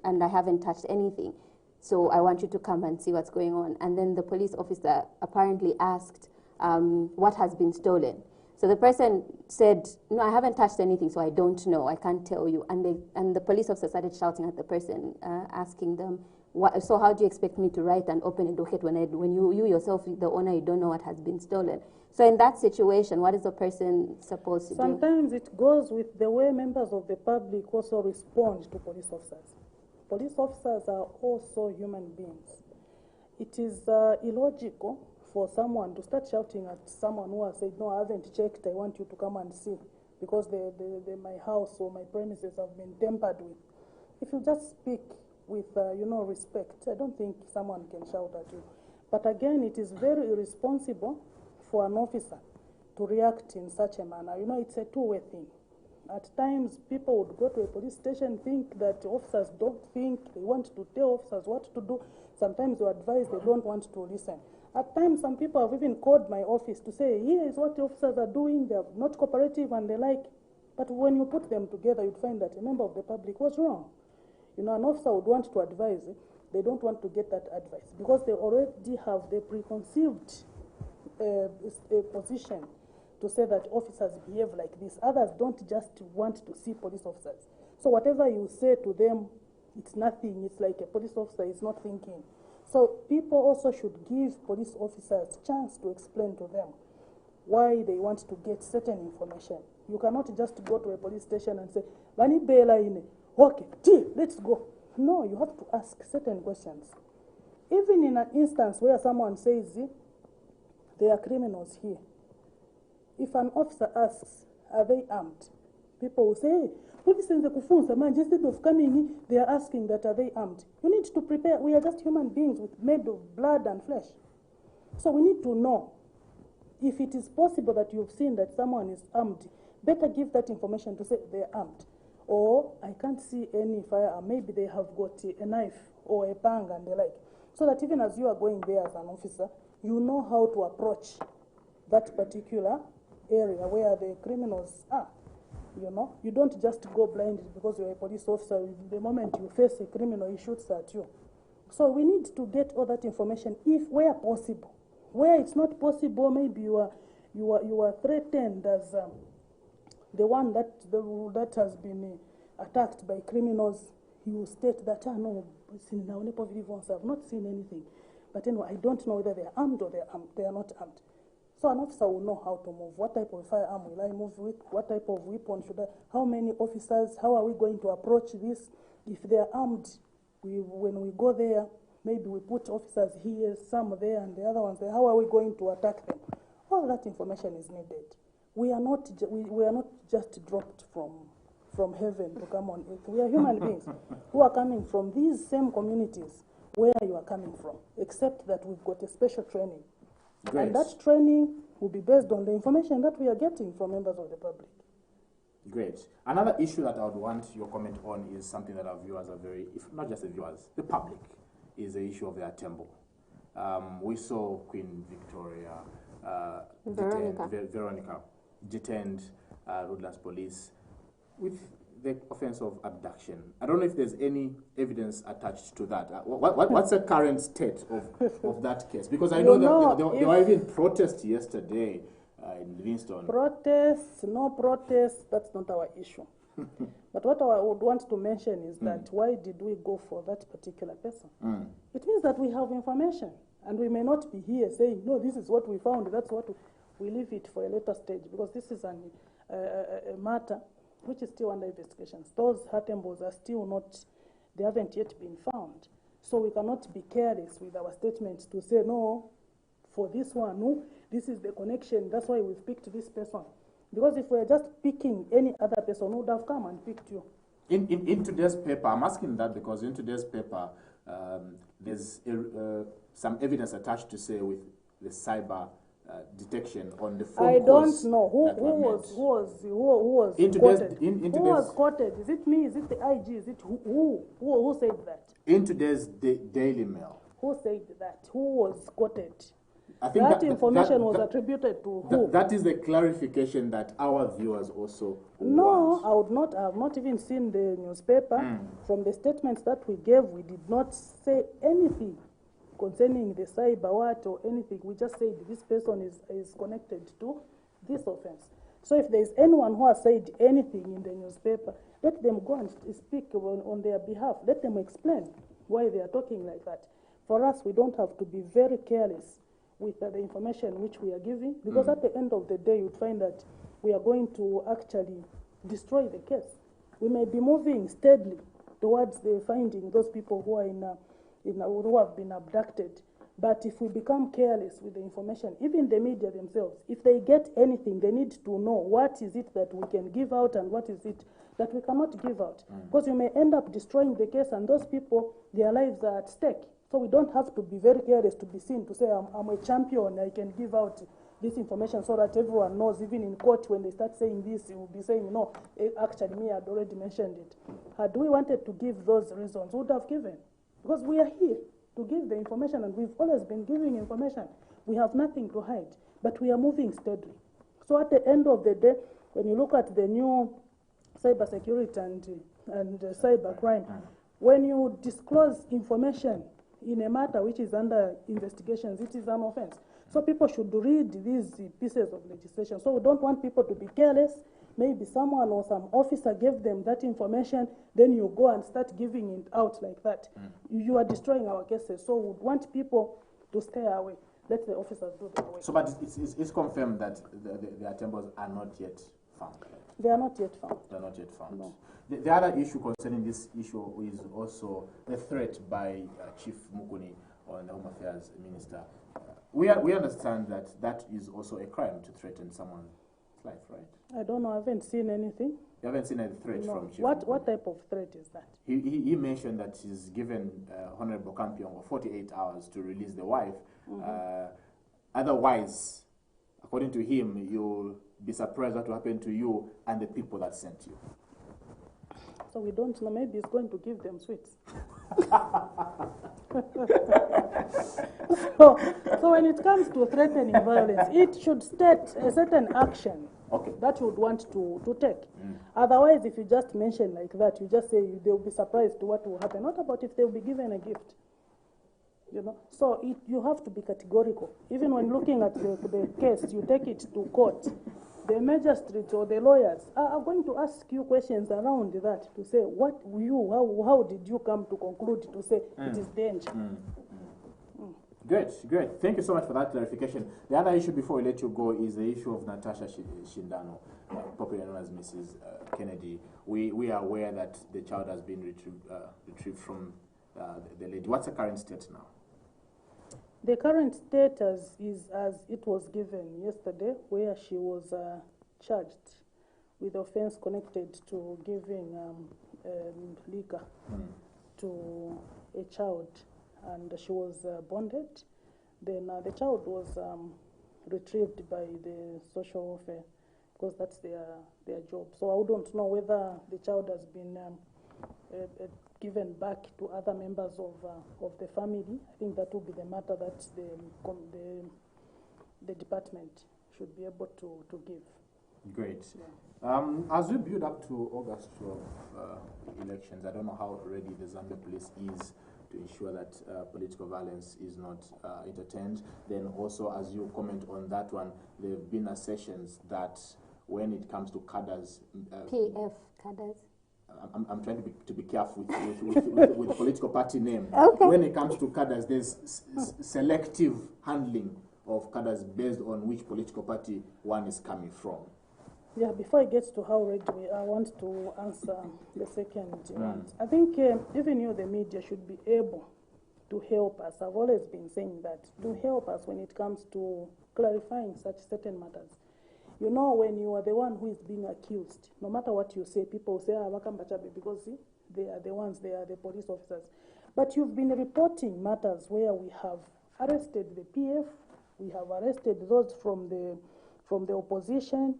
and I haven't touched anything, so I want you to come and see what's going on. And then the police officer apparently asked what has been stolen. So the person said, no, I haven't touched anything, so I don't know, I can't tell you. And the police officer started shouting at the person, asking them, so how do you expect me to write and open a docket when you yourself, the owner, you don't know what has been stolen? So in that situation, what is the person supposed to do? Sometimes it goes with the way members of the public also respond to police officers. Police officers are also human beings. It is illogical for someone to start shouting at someone who has said, no, I haven't checked, I want you to come and see, because my house or my premises have been tampered with. If you just speak with respect, I don't think someone can shout at you. But again, it is very irresponsible for an officer to react in such a manner. It's a two-way thing. At times, people would go to a police station, think that officers don't think, they want to tell officers what to do. Sometimes you advise, they don't want to listen. At times, some people have even called my office to say, here is what the officers are doing, they're not cooperative and the like. But when you put them together, you'd find that a member of the public was wrong. An officer would want to advise, they don't want to get that advice because they already have the preconceived position to say that officers behave like this. Others don't just want to see police officers. So whatever you say to them, it's nothing. It's like a police officer is not thinking. So people also should give police officers a chance to explain to them why they want to get certain information. You cannot just go to a police station and say, "Bani bela ine, okay, let's go." No, you have to ask certain questions. Even in an instance where someone says, there are criminals here, if an officer asks, "Are they armed?" people will say, "Hey, police in the kufunza man, instead of coming in, they are asking that are they armed." You need to prepare. We are just human beings made of blood and flesh. So we need to know if it is possible that you've seen that someone is armed. Better give that information to say they are armed. Or I can't see any firearm. Maybe they have got a knife or a bang and the like. So that even as you are going there as an officer, you know how to approach that particular area where the criminals are. You know, you don't just go blindly because you're a police officer. The moment you face a criminal, he shoots at you. So we need to get all that information if where possible. Where it's not possible, maybe you are threatened as the one that has been attacked by criminals. You state that, no, I've not seen anything. But anyway, I don't know whether they are armed or they are not armed. So an officer will know how to move. What type of firearm will I move with? What type of weapon should I? How many officers? How are we going to approach this? If they are armed, when we go there, maybe we put officers here, some there, and the other ones there. How are we going to attack them? All that information is needed. We are not just dropped from heaven to come on earth. We are human beings who are coming from these same communities where you are coming from, except that we've got a special training. Great. And that training will be based on the information that we are getting from members of the public. Great. Another issue that I would want your comment on is something that our viewers are very, if not just the viewers, the public, is the issue of their temple. We saw Queen Victoria Veronica detained Woodlands Police with the offense of abduction. I don't know if there's any evidence attached to that. What's the current state of that case? Because I know that there were even protests yesterday in Livingston. Protests, no protests, that's not our issue. But what I would want to mention is that why did we go for that particular person? It means that we have information, and we may not be here saying, no, this is what we found, that's what we leave it for a later stage, because this is a matter which is still under investigation. Those Hatembos are still not, they haven't yet been found. So we cannot be careless with our statements to say, no, for this one, no, this is the connection, that's why we've picked this person. Because if we're just picking any other person, who would have come and picked you? In today's paper, I'm asking that because in today's paper, there's some evidence attached to say with the cyber detection on the phone. I don't know who was quoted. Who was quoted? Is it me? Is it the IG? Is it who said that? In today's Daily Mail. Who said that? Who was quoted? I think that information was attributed to who? That is the clarification that our viewers also want. I would not. I have not even seen the newspaper. From the statements that we gave, we did not say anything concerning the cyber what or anything. We just said this person is connected to this offense. So if there is anyone who has said anything in the newspaper, let them go and speak on their behalf. Let them explain why they are talking like that. For us, we don't have to be very careless with the information which we are giving, because at the end of the day, you'd find that we are going to actually destroy the case. We may be moving steadily towards the finding those people who are who have been abducted. But if we become careless with the information, even the media themselves, if they get anything, they need to know what is it that we can give out and what is it that we cannot give out. Because you may end up destroying the case, and those people, their lives are at stake. So we don't have to be very careless to be seen to say, I'm a champion, I can give out this information so that everyone knows. Even in court, when they start saying this, you will be saying, no, actually, me, I'd already mentioned it. Had we wanted to give those reasons, we would have given. Because we are here to give the information, and we've always been giving information. We have nothing to hide, but we are moving steadily. So at the end of the day, when you look at the new cybersecurity and cyber crime, when you disclose information in a matter which is under investigations, it is an offense. So people should read these pieces of legislation. So we don't want people to be careless. Maybe someone or some officer gave them that information, then you go and start giving it out like that. You are destroying our cases. So we want people to stay away. let the officers do their work. So, but it's confirmed that the temples are not yet found. They are not yet found. They are not yet found. No. The other issue concerning this issue is also the threat by Chief Mukuni, or the Home Affairs Minister. We understand that is also a crime to threaten someone's life, right? I don't know. I haven't seen anything. You haven't seen a threat No. from Chief What Mukuni? type of threat is that? He mentioned that he's given Honorable Campion 48 hours to release the wife. Otherwise, according to him, you'll be surprised what will happen to you and the people that sent you. So we don't know. Maybe he's going to give them sweets. So when it comes to threatening violence, it should state a certain action that you would want to take. Otherwise, if you just mention like that, you just say they'll be surprised to what will happen. What about if they'll be given a gift? You know, so you have to be categorical. Even when looking at the case, you take it to court. The magistrates or the lawyers are going to ask you questions around that to say, how did you come to conclude to say it is danger? Great. Thank you so much for that clarification. The other issue before we let you go is the issue of Natasha Shindano, popularly known as Mrs. Kennedy. We are aware that the child has been retrieved from the lady. What's the current state now? The current status is as it was given yesterday, where she was charged with offense connected to giving liquor to a child, and she was bonded. Then the child was retrieved by the social welfare, because that's their job. So I don't know whether the child has been given back to other members of the family. I think that will be the matter that the department should be able to give. Great. Yeah. As we build up to August 12 elections, I don't know how ready the Zambia police is to ensure that political violence is not entertained. Then also, as you comment on that one, there have been assertions that when it comes to cadres, PF cadres. I'm trying to be careful with political party name. Okay. When it comes to cadres, there's selective handling of cadres based on which political party one is coming from. Yeah, before I get to how ready we are, I want to answer the second one. I think even you, the media, should be able to help us. I've always been saying that, to help us when it comes to clarifying such certain matters. You know, when you are the one who is being accused, no matter what you say, people say, because see, they are the ones, they are the police officers. But you've been reporting matters where we have arrested the PF, we have arrested those from the opposition.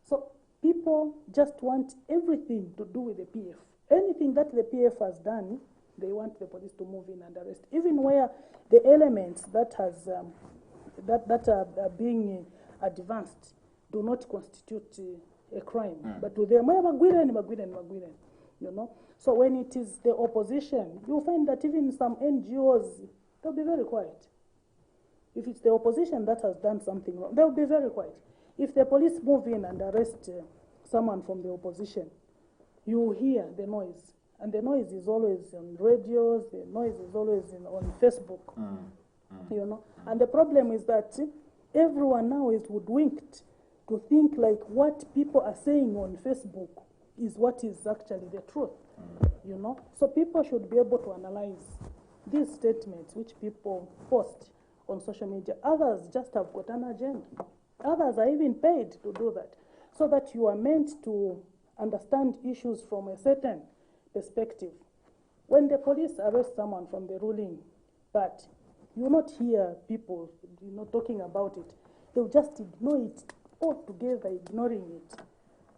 So people just want everything to do with the PF. Anything that the PF has done, they want the police to move in and arrest. Even where the elements that has that are being advanced do not constitute a crime. But to them, you know. So when it is the opposition, you'll find that even some NGOs, they'll be very quiet. If it's the opposition that has done something wrong, they'll be very quiet. If the police move in and arrest someone from the opposition, you hear the noise. And the noise is always on radios, the noise is always on Facebook, you know. And the problem is that everyone now is hoodwinked to think like what people are saying on Facebook is what is actually the truth, you know. So people should be able to analyze these statements which people post on social media. Others just have got an agenda. Others are even paid to do that, so that you are meant to understand issues from a certain perspective. When the police arrest someone from the ruling party, you will not hear people, you know, talking about it. They'll just ignore it altogether, ignoring it.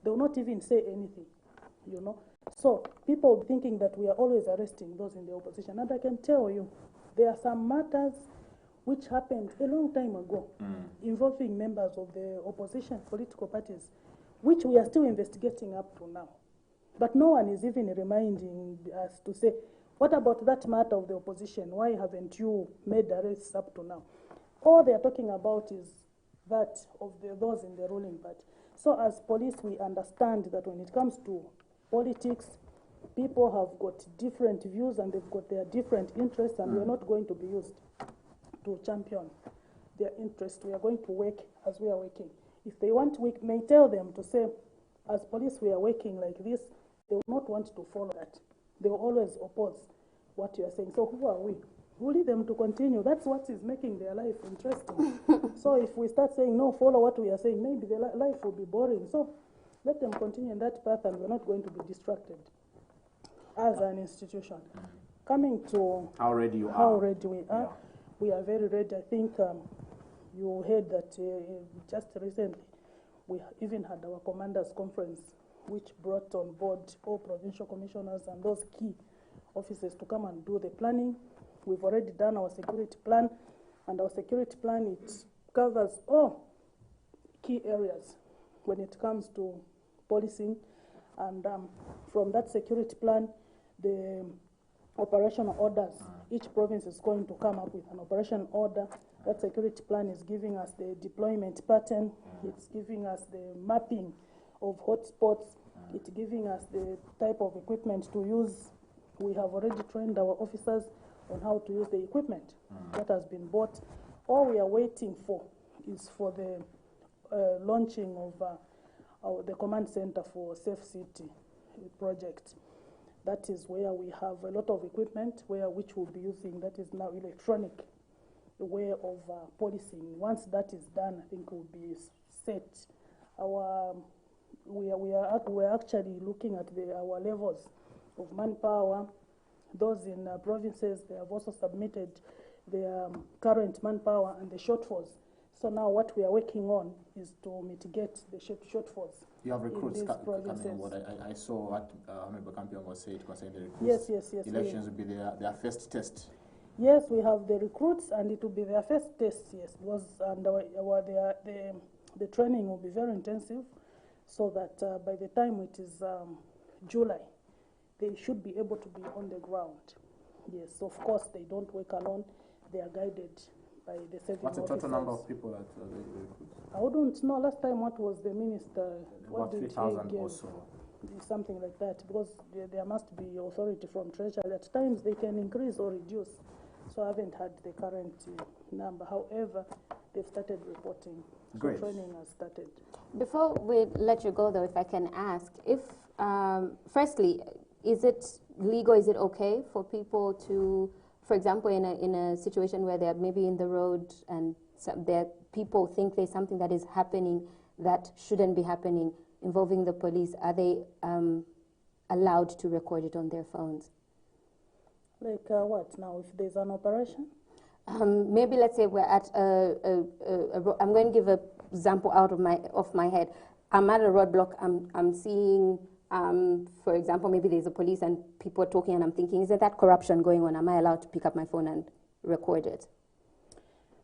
They will not even say anything, you know. So people thinking that we are always arresting those in the opposition. And I can tell you, there are some matters which happened a long time ago involving members of the opposition political parties, which we are still investigating up to now. But no one is even reminding us to say, what about that matter of the opposition? Why haven't you made arrests up to now? All they are talking about is that of those in the ruling party. So as police, we understand that when it comes to politics, people have got different views and they've got their different interests, and we're not going to be used to champion their interest. We are going to work as we are working. If they want, we may tell them to say, as police, we are working like this. They will not want to follow that. They will always oppose what you are saying. So who are we? We lead them to continue. That's what is making their life interesting. So if we start saying, no, follow what we are saying, maybe their life will be boring. So let them continue in that path, and we're not going to be distracted as an institution. Coming to how ready you how are. ready we are. Yeah. We are very ready. I think you heard that just recently we even had our commanders conference, which brought on board all provincial commissioners and those key officers to come and do the planning. We've already done our security plan, and our security plan, it covers all key areas when it comes to policing. And from that security plan, the operational orders, each province is going to come up with an operation order. That security plan is giving us the deployment pattern, it's giving us the mapping of hotspots, it's giving us the type of equipment to use. We have already trained our officers on how to use the equipment that has been bought. All we are waiting for is for the launching of the command center for Safe City project. That is where we have a lot of equipment which we'll be using. That is now electronic way of policing. Once that is done, I think we'll be set. We're actually looking at our levels of manpower. Those in provinces, they have also submitted their current manpower and the shortfalls. So now what we are working on is to mitigate the shortfalls. You have recruits coming on board. I saw what Honorable Campion was saying concerning the recruits. Yes. Elections will be their first test. Yes, we have the recruits, and it will be their first test, yes. And the training will be very intensive, so that by the time it is July, they should be able to be on the ground. Yes, of course, they don't work alone. They are guided by the serving What's the officers. total number of people that they recruit? I wouldn't know. Last time, what was the minister? About 3,000 or so. Something like that, because there must be authority from Treasury. At times, they can increase or reduce. So I haven't had the current number. However, they've started reporting. So training has started. Before we let you go, though, if I can ask, if firstly, is it legal? Is it okay for people to, for example, in a situation where they're maybe in the road and people think there's something that is happening that shouldn't be happening involving the police, are they allowed to record it on their phones? Like what now? If there's an operation? Maybe let's say we're at I'm going to give an example out of my head. I'm at a roadblock. I'm seeing, for example, maybe there's a police and people are talking, and I'm thinking, isn't that corruption going on? Am I allowed to pick up my phone and record it?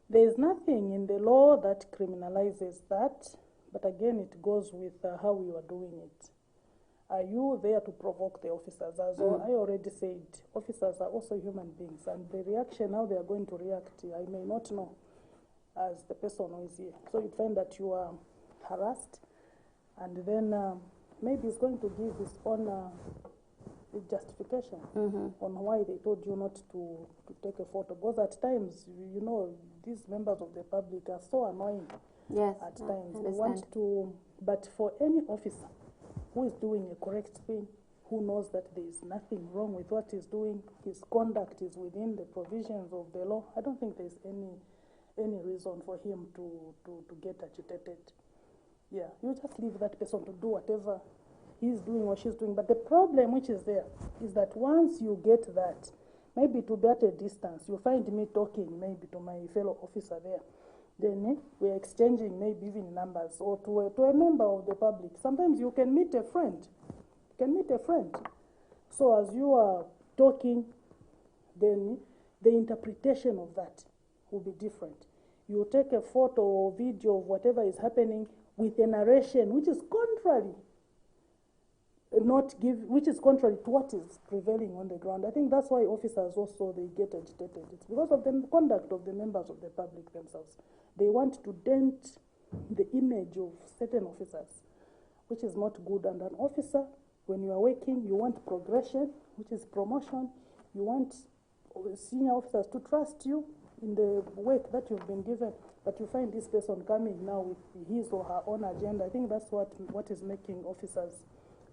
There's nothing in the law that criminalizes that, but again, it goes with how you are doing it. Are you there to provoke the officers? As I already said, officers are also human beings, and the reaction, how they are going to react, I may not know as the person who is here. So you find that you are harassed, and then maybe it's going to give his own justification on why they told you not to take a photo. Because at times, you know, these members of the public are so annoying. Yes, at times they want to, but for any officer who is doing a correct thing, who knows that there is nothing wrong with what he's doing, his conduct is within the provisions of the law, I don't think there's any reason for him to get agitated. Yeah, you just leave that person to do whatever he's doing or she's doing. But the problem which is there is that once you get that, maybe to be at a distance, you find me talking maybe to my fellow officer there, then we're exchanging maybe even numbers, or to a member of the public. Sometimes you can meet a friend. So as you are talking, then the interpretation of that will be different. You take a photo or video of whatever is happening with a narration which is contrary, which is contrary to what is prevailing on the ground. I think that's why officers also, they get agitated. It's because of the conduct of the members of the public themselves. They want to dent the image of certain officers, which is not good. And an officer, when you are working, you want progression, which is promotion. You want senior officers to trust you in the work that you've been given. But you find this person coming now with his or her own agenda. I think that's what is making officers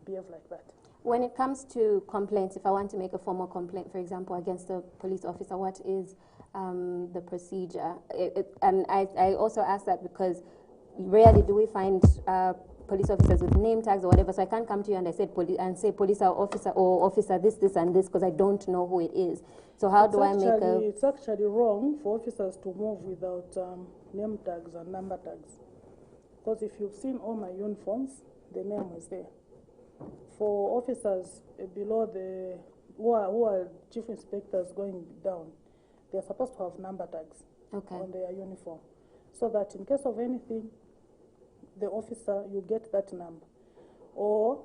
behave like that. When it comes to complaints, if I want to make a formal complaint, for example, against a police officer, what is the procedure? And I also ask that because rarely do we find police officers with name tags or whatever, so I can't come to you and say police officer or officer this and this because I don't know who it is. So how do I make a... It's actually wrong for officers to move without name tags and number tags. Because if you've seen all my uniforms, the name is there. For officers below the, who are chief inspectors going down, they're supposed to have number tags on their uniform. So that in case of anything, the officer, you get that number. Or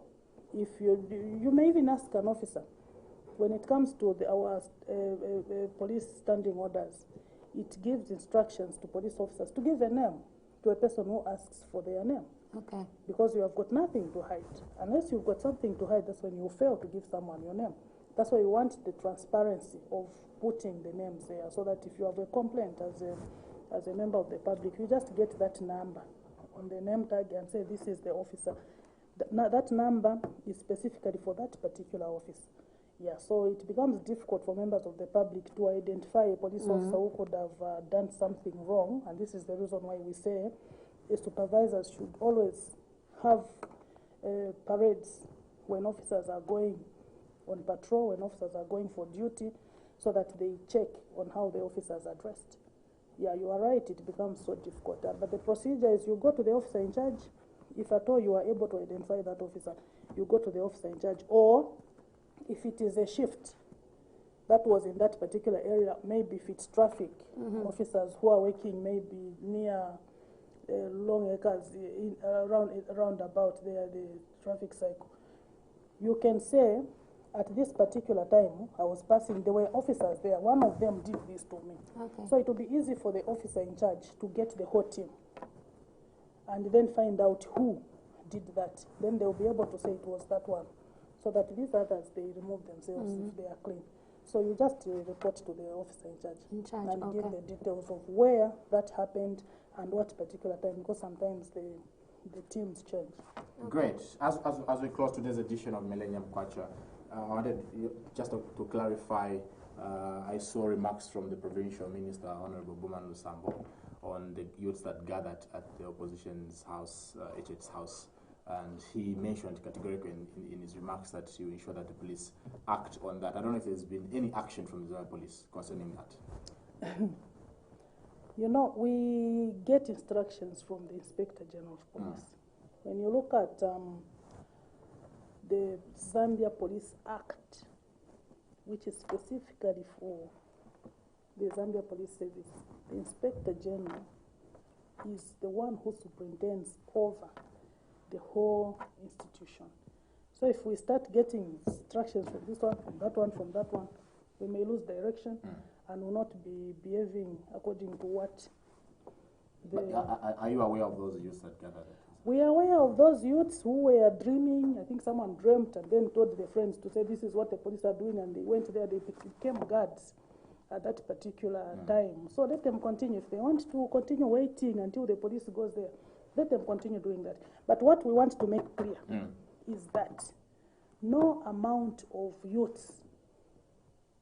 if you may even ask an officer, when it comes to our police standing orders, it gives instructions to police officers to give a name to a person who asks for their name. Okay. Because you have got nothing to hide. Unless you've got something to hide, that's when you fail to give someone your name. That's why you want the transparency of putting the names there, so that if you have a complaint as a member of the public, you just get that number on the name tag and say, this is the officer. That number is specifically for that particular office. Yeah, so it becomes difficult for members of the public to identify a police officer who could have done something wrong, and this is the reason why we say supervisors should always have parades when officers are going on patrol, when officers are going for duty, so that they check on how the officers are dressed. Yeah, you are right, it becomes so difficult. But the procedure is you go to the officer in charge. If at all you are able to identify that officer, you go to the officer in charge. Or if it is a shift that was in that particular area, maybe if it's traffic, officers who are working maybe near long acres, around about there, the traffic cycle, you can say, at this particular time, I was passing, there were officers there, one of them did this to me. Okay. So it will be easy for the officer in charge to get the whole team and then find out who did that. Then they'll be able to say it was that one. So that these others, they remove themselves if they are clean. So you just report to the officer in charge. And give the details of where that happened and what particular time, because sometimes the teams change. Great. As we close today's edition of Millennium Kwacha, I wanted just to clarify, I saw remarks from the Provincial Minister, Honorable Buman Lusambo, on the youths that gathered at the opposition's house, HH's house, and he mentioned categorically in his remarks that he will ensure that the police act on that. I don't know if there's been any action from the Zambia police concerning that. You know, we get instructions from the Inspector General of Police. When you look at the Zambia Police Act, which is specifically for the Zambia Police Service, the Inspector General is the one who superintends over the whole institution. So if we start getting instructions from this one, from that one, from that one, we may lose direction and will not be behaving according to what the... Are you aware of those youths that gathered? We are aware of those youths who were dreaming. I think someone dreamt and then told their friends to say this is what the police are doing, and they went there, they became guards at that particular time. So let them continue. If they want to continue waiting until the police goes there, let them continue doing that. But what we want to make clear is that no amount of youths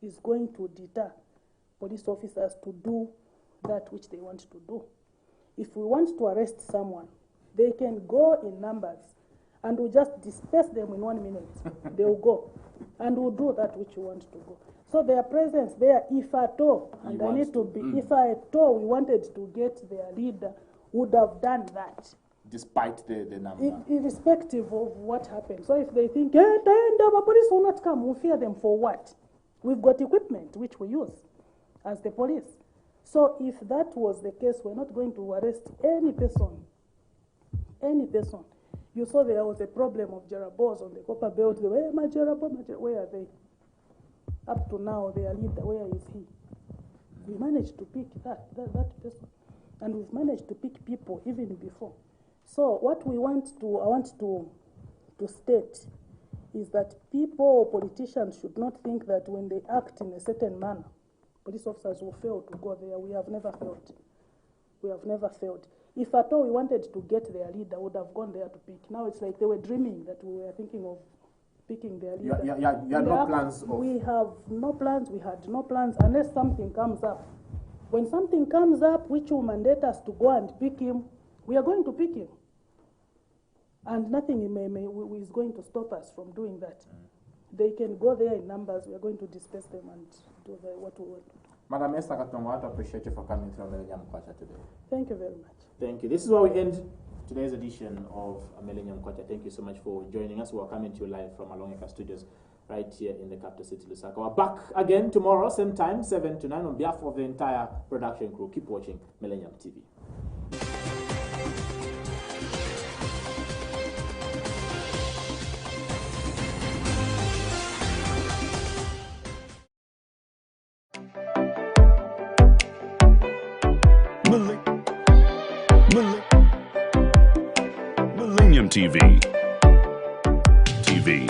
is going to deter police officers to do that which they want to do. If we want to arrest someone, they can go in numbers and we'll just disperse them in 1 minute. They will go and we'll do that which you want to go. So their presence there, if at all, and I need to be, if at all we wanted to get their leader, would have done that. Despite the number? Irrespective of what happened. So if they think, hey, the police will not come, we'll fear them for what? We've got equipment which we use as the police. So if that was the case, we're not going to arrest any person. Any person. You saw there was a problem of Jerabos on the Copper Belt. They were, my Jerabo, where are they? Up to now, their leader, where is he? We managed to pick that person. And we've managed to pick people even before. So what I want to state is that people or politicians should not think that when they act in a certain manner, police officers will fail to go there. We have never failed. We have never failed. If at all we wanted to get their leader, would have gone there to pick. Now it's like they were dreaming that we were thinking of picking their leader. You had no plans of... We have no plans, we had no plans, unless something comes up. When something comes up which will mandate us to go and pick him, we are going to pick him. And nothing is going to stop us from doing that. They can go there in numbers, we are going to disperse them and do what we want to do. Madam Esther Katongo, I appreciate you for coming to Millennium Kwacha today. Thank you very much. Thank you. This is where we end today's edition of Millennium Kwacha. Thank you so much for joining us. We are coming to you live from Alongeka Studios right here in the capital city, Lusaka. We're back again tomorrow, same time, 7 to 9. On behalf of the entire production crew, keep watching Millennium TV. Millennium TV. TV.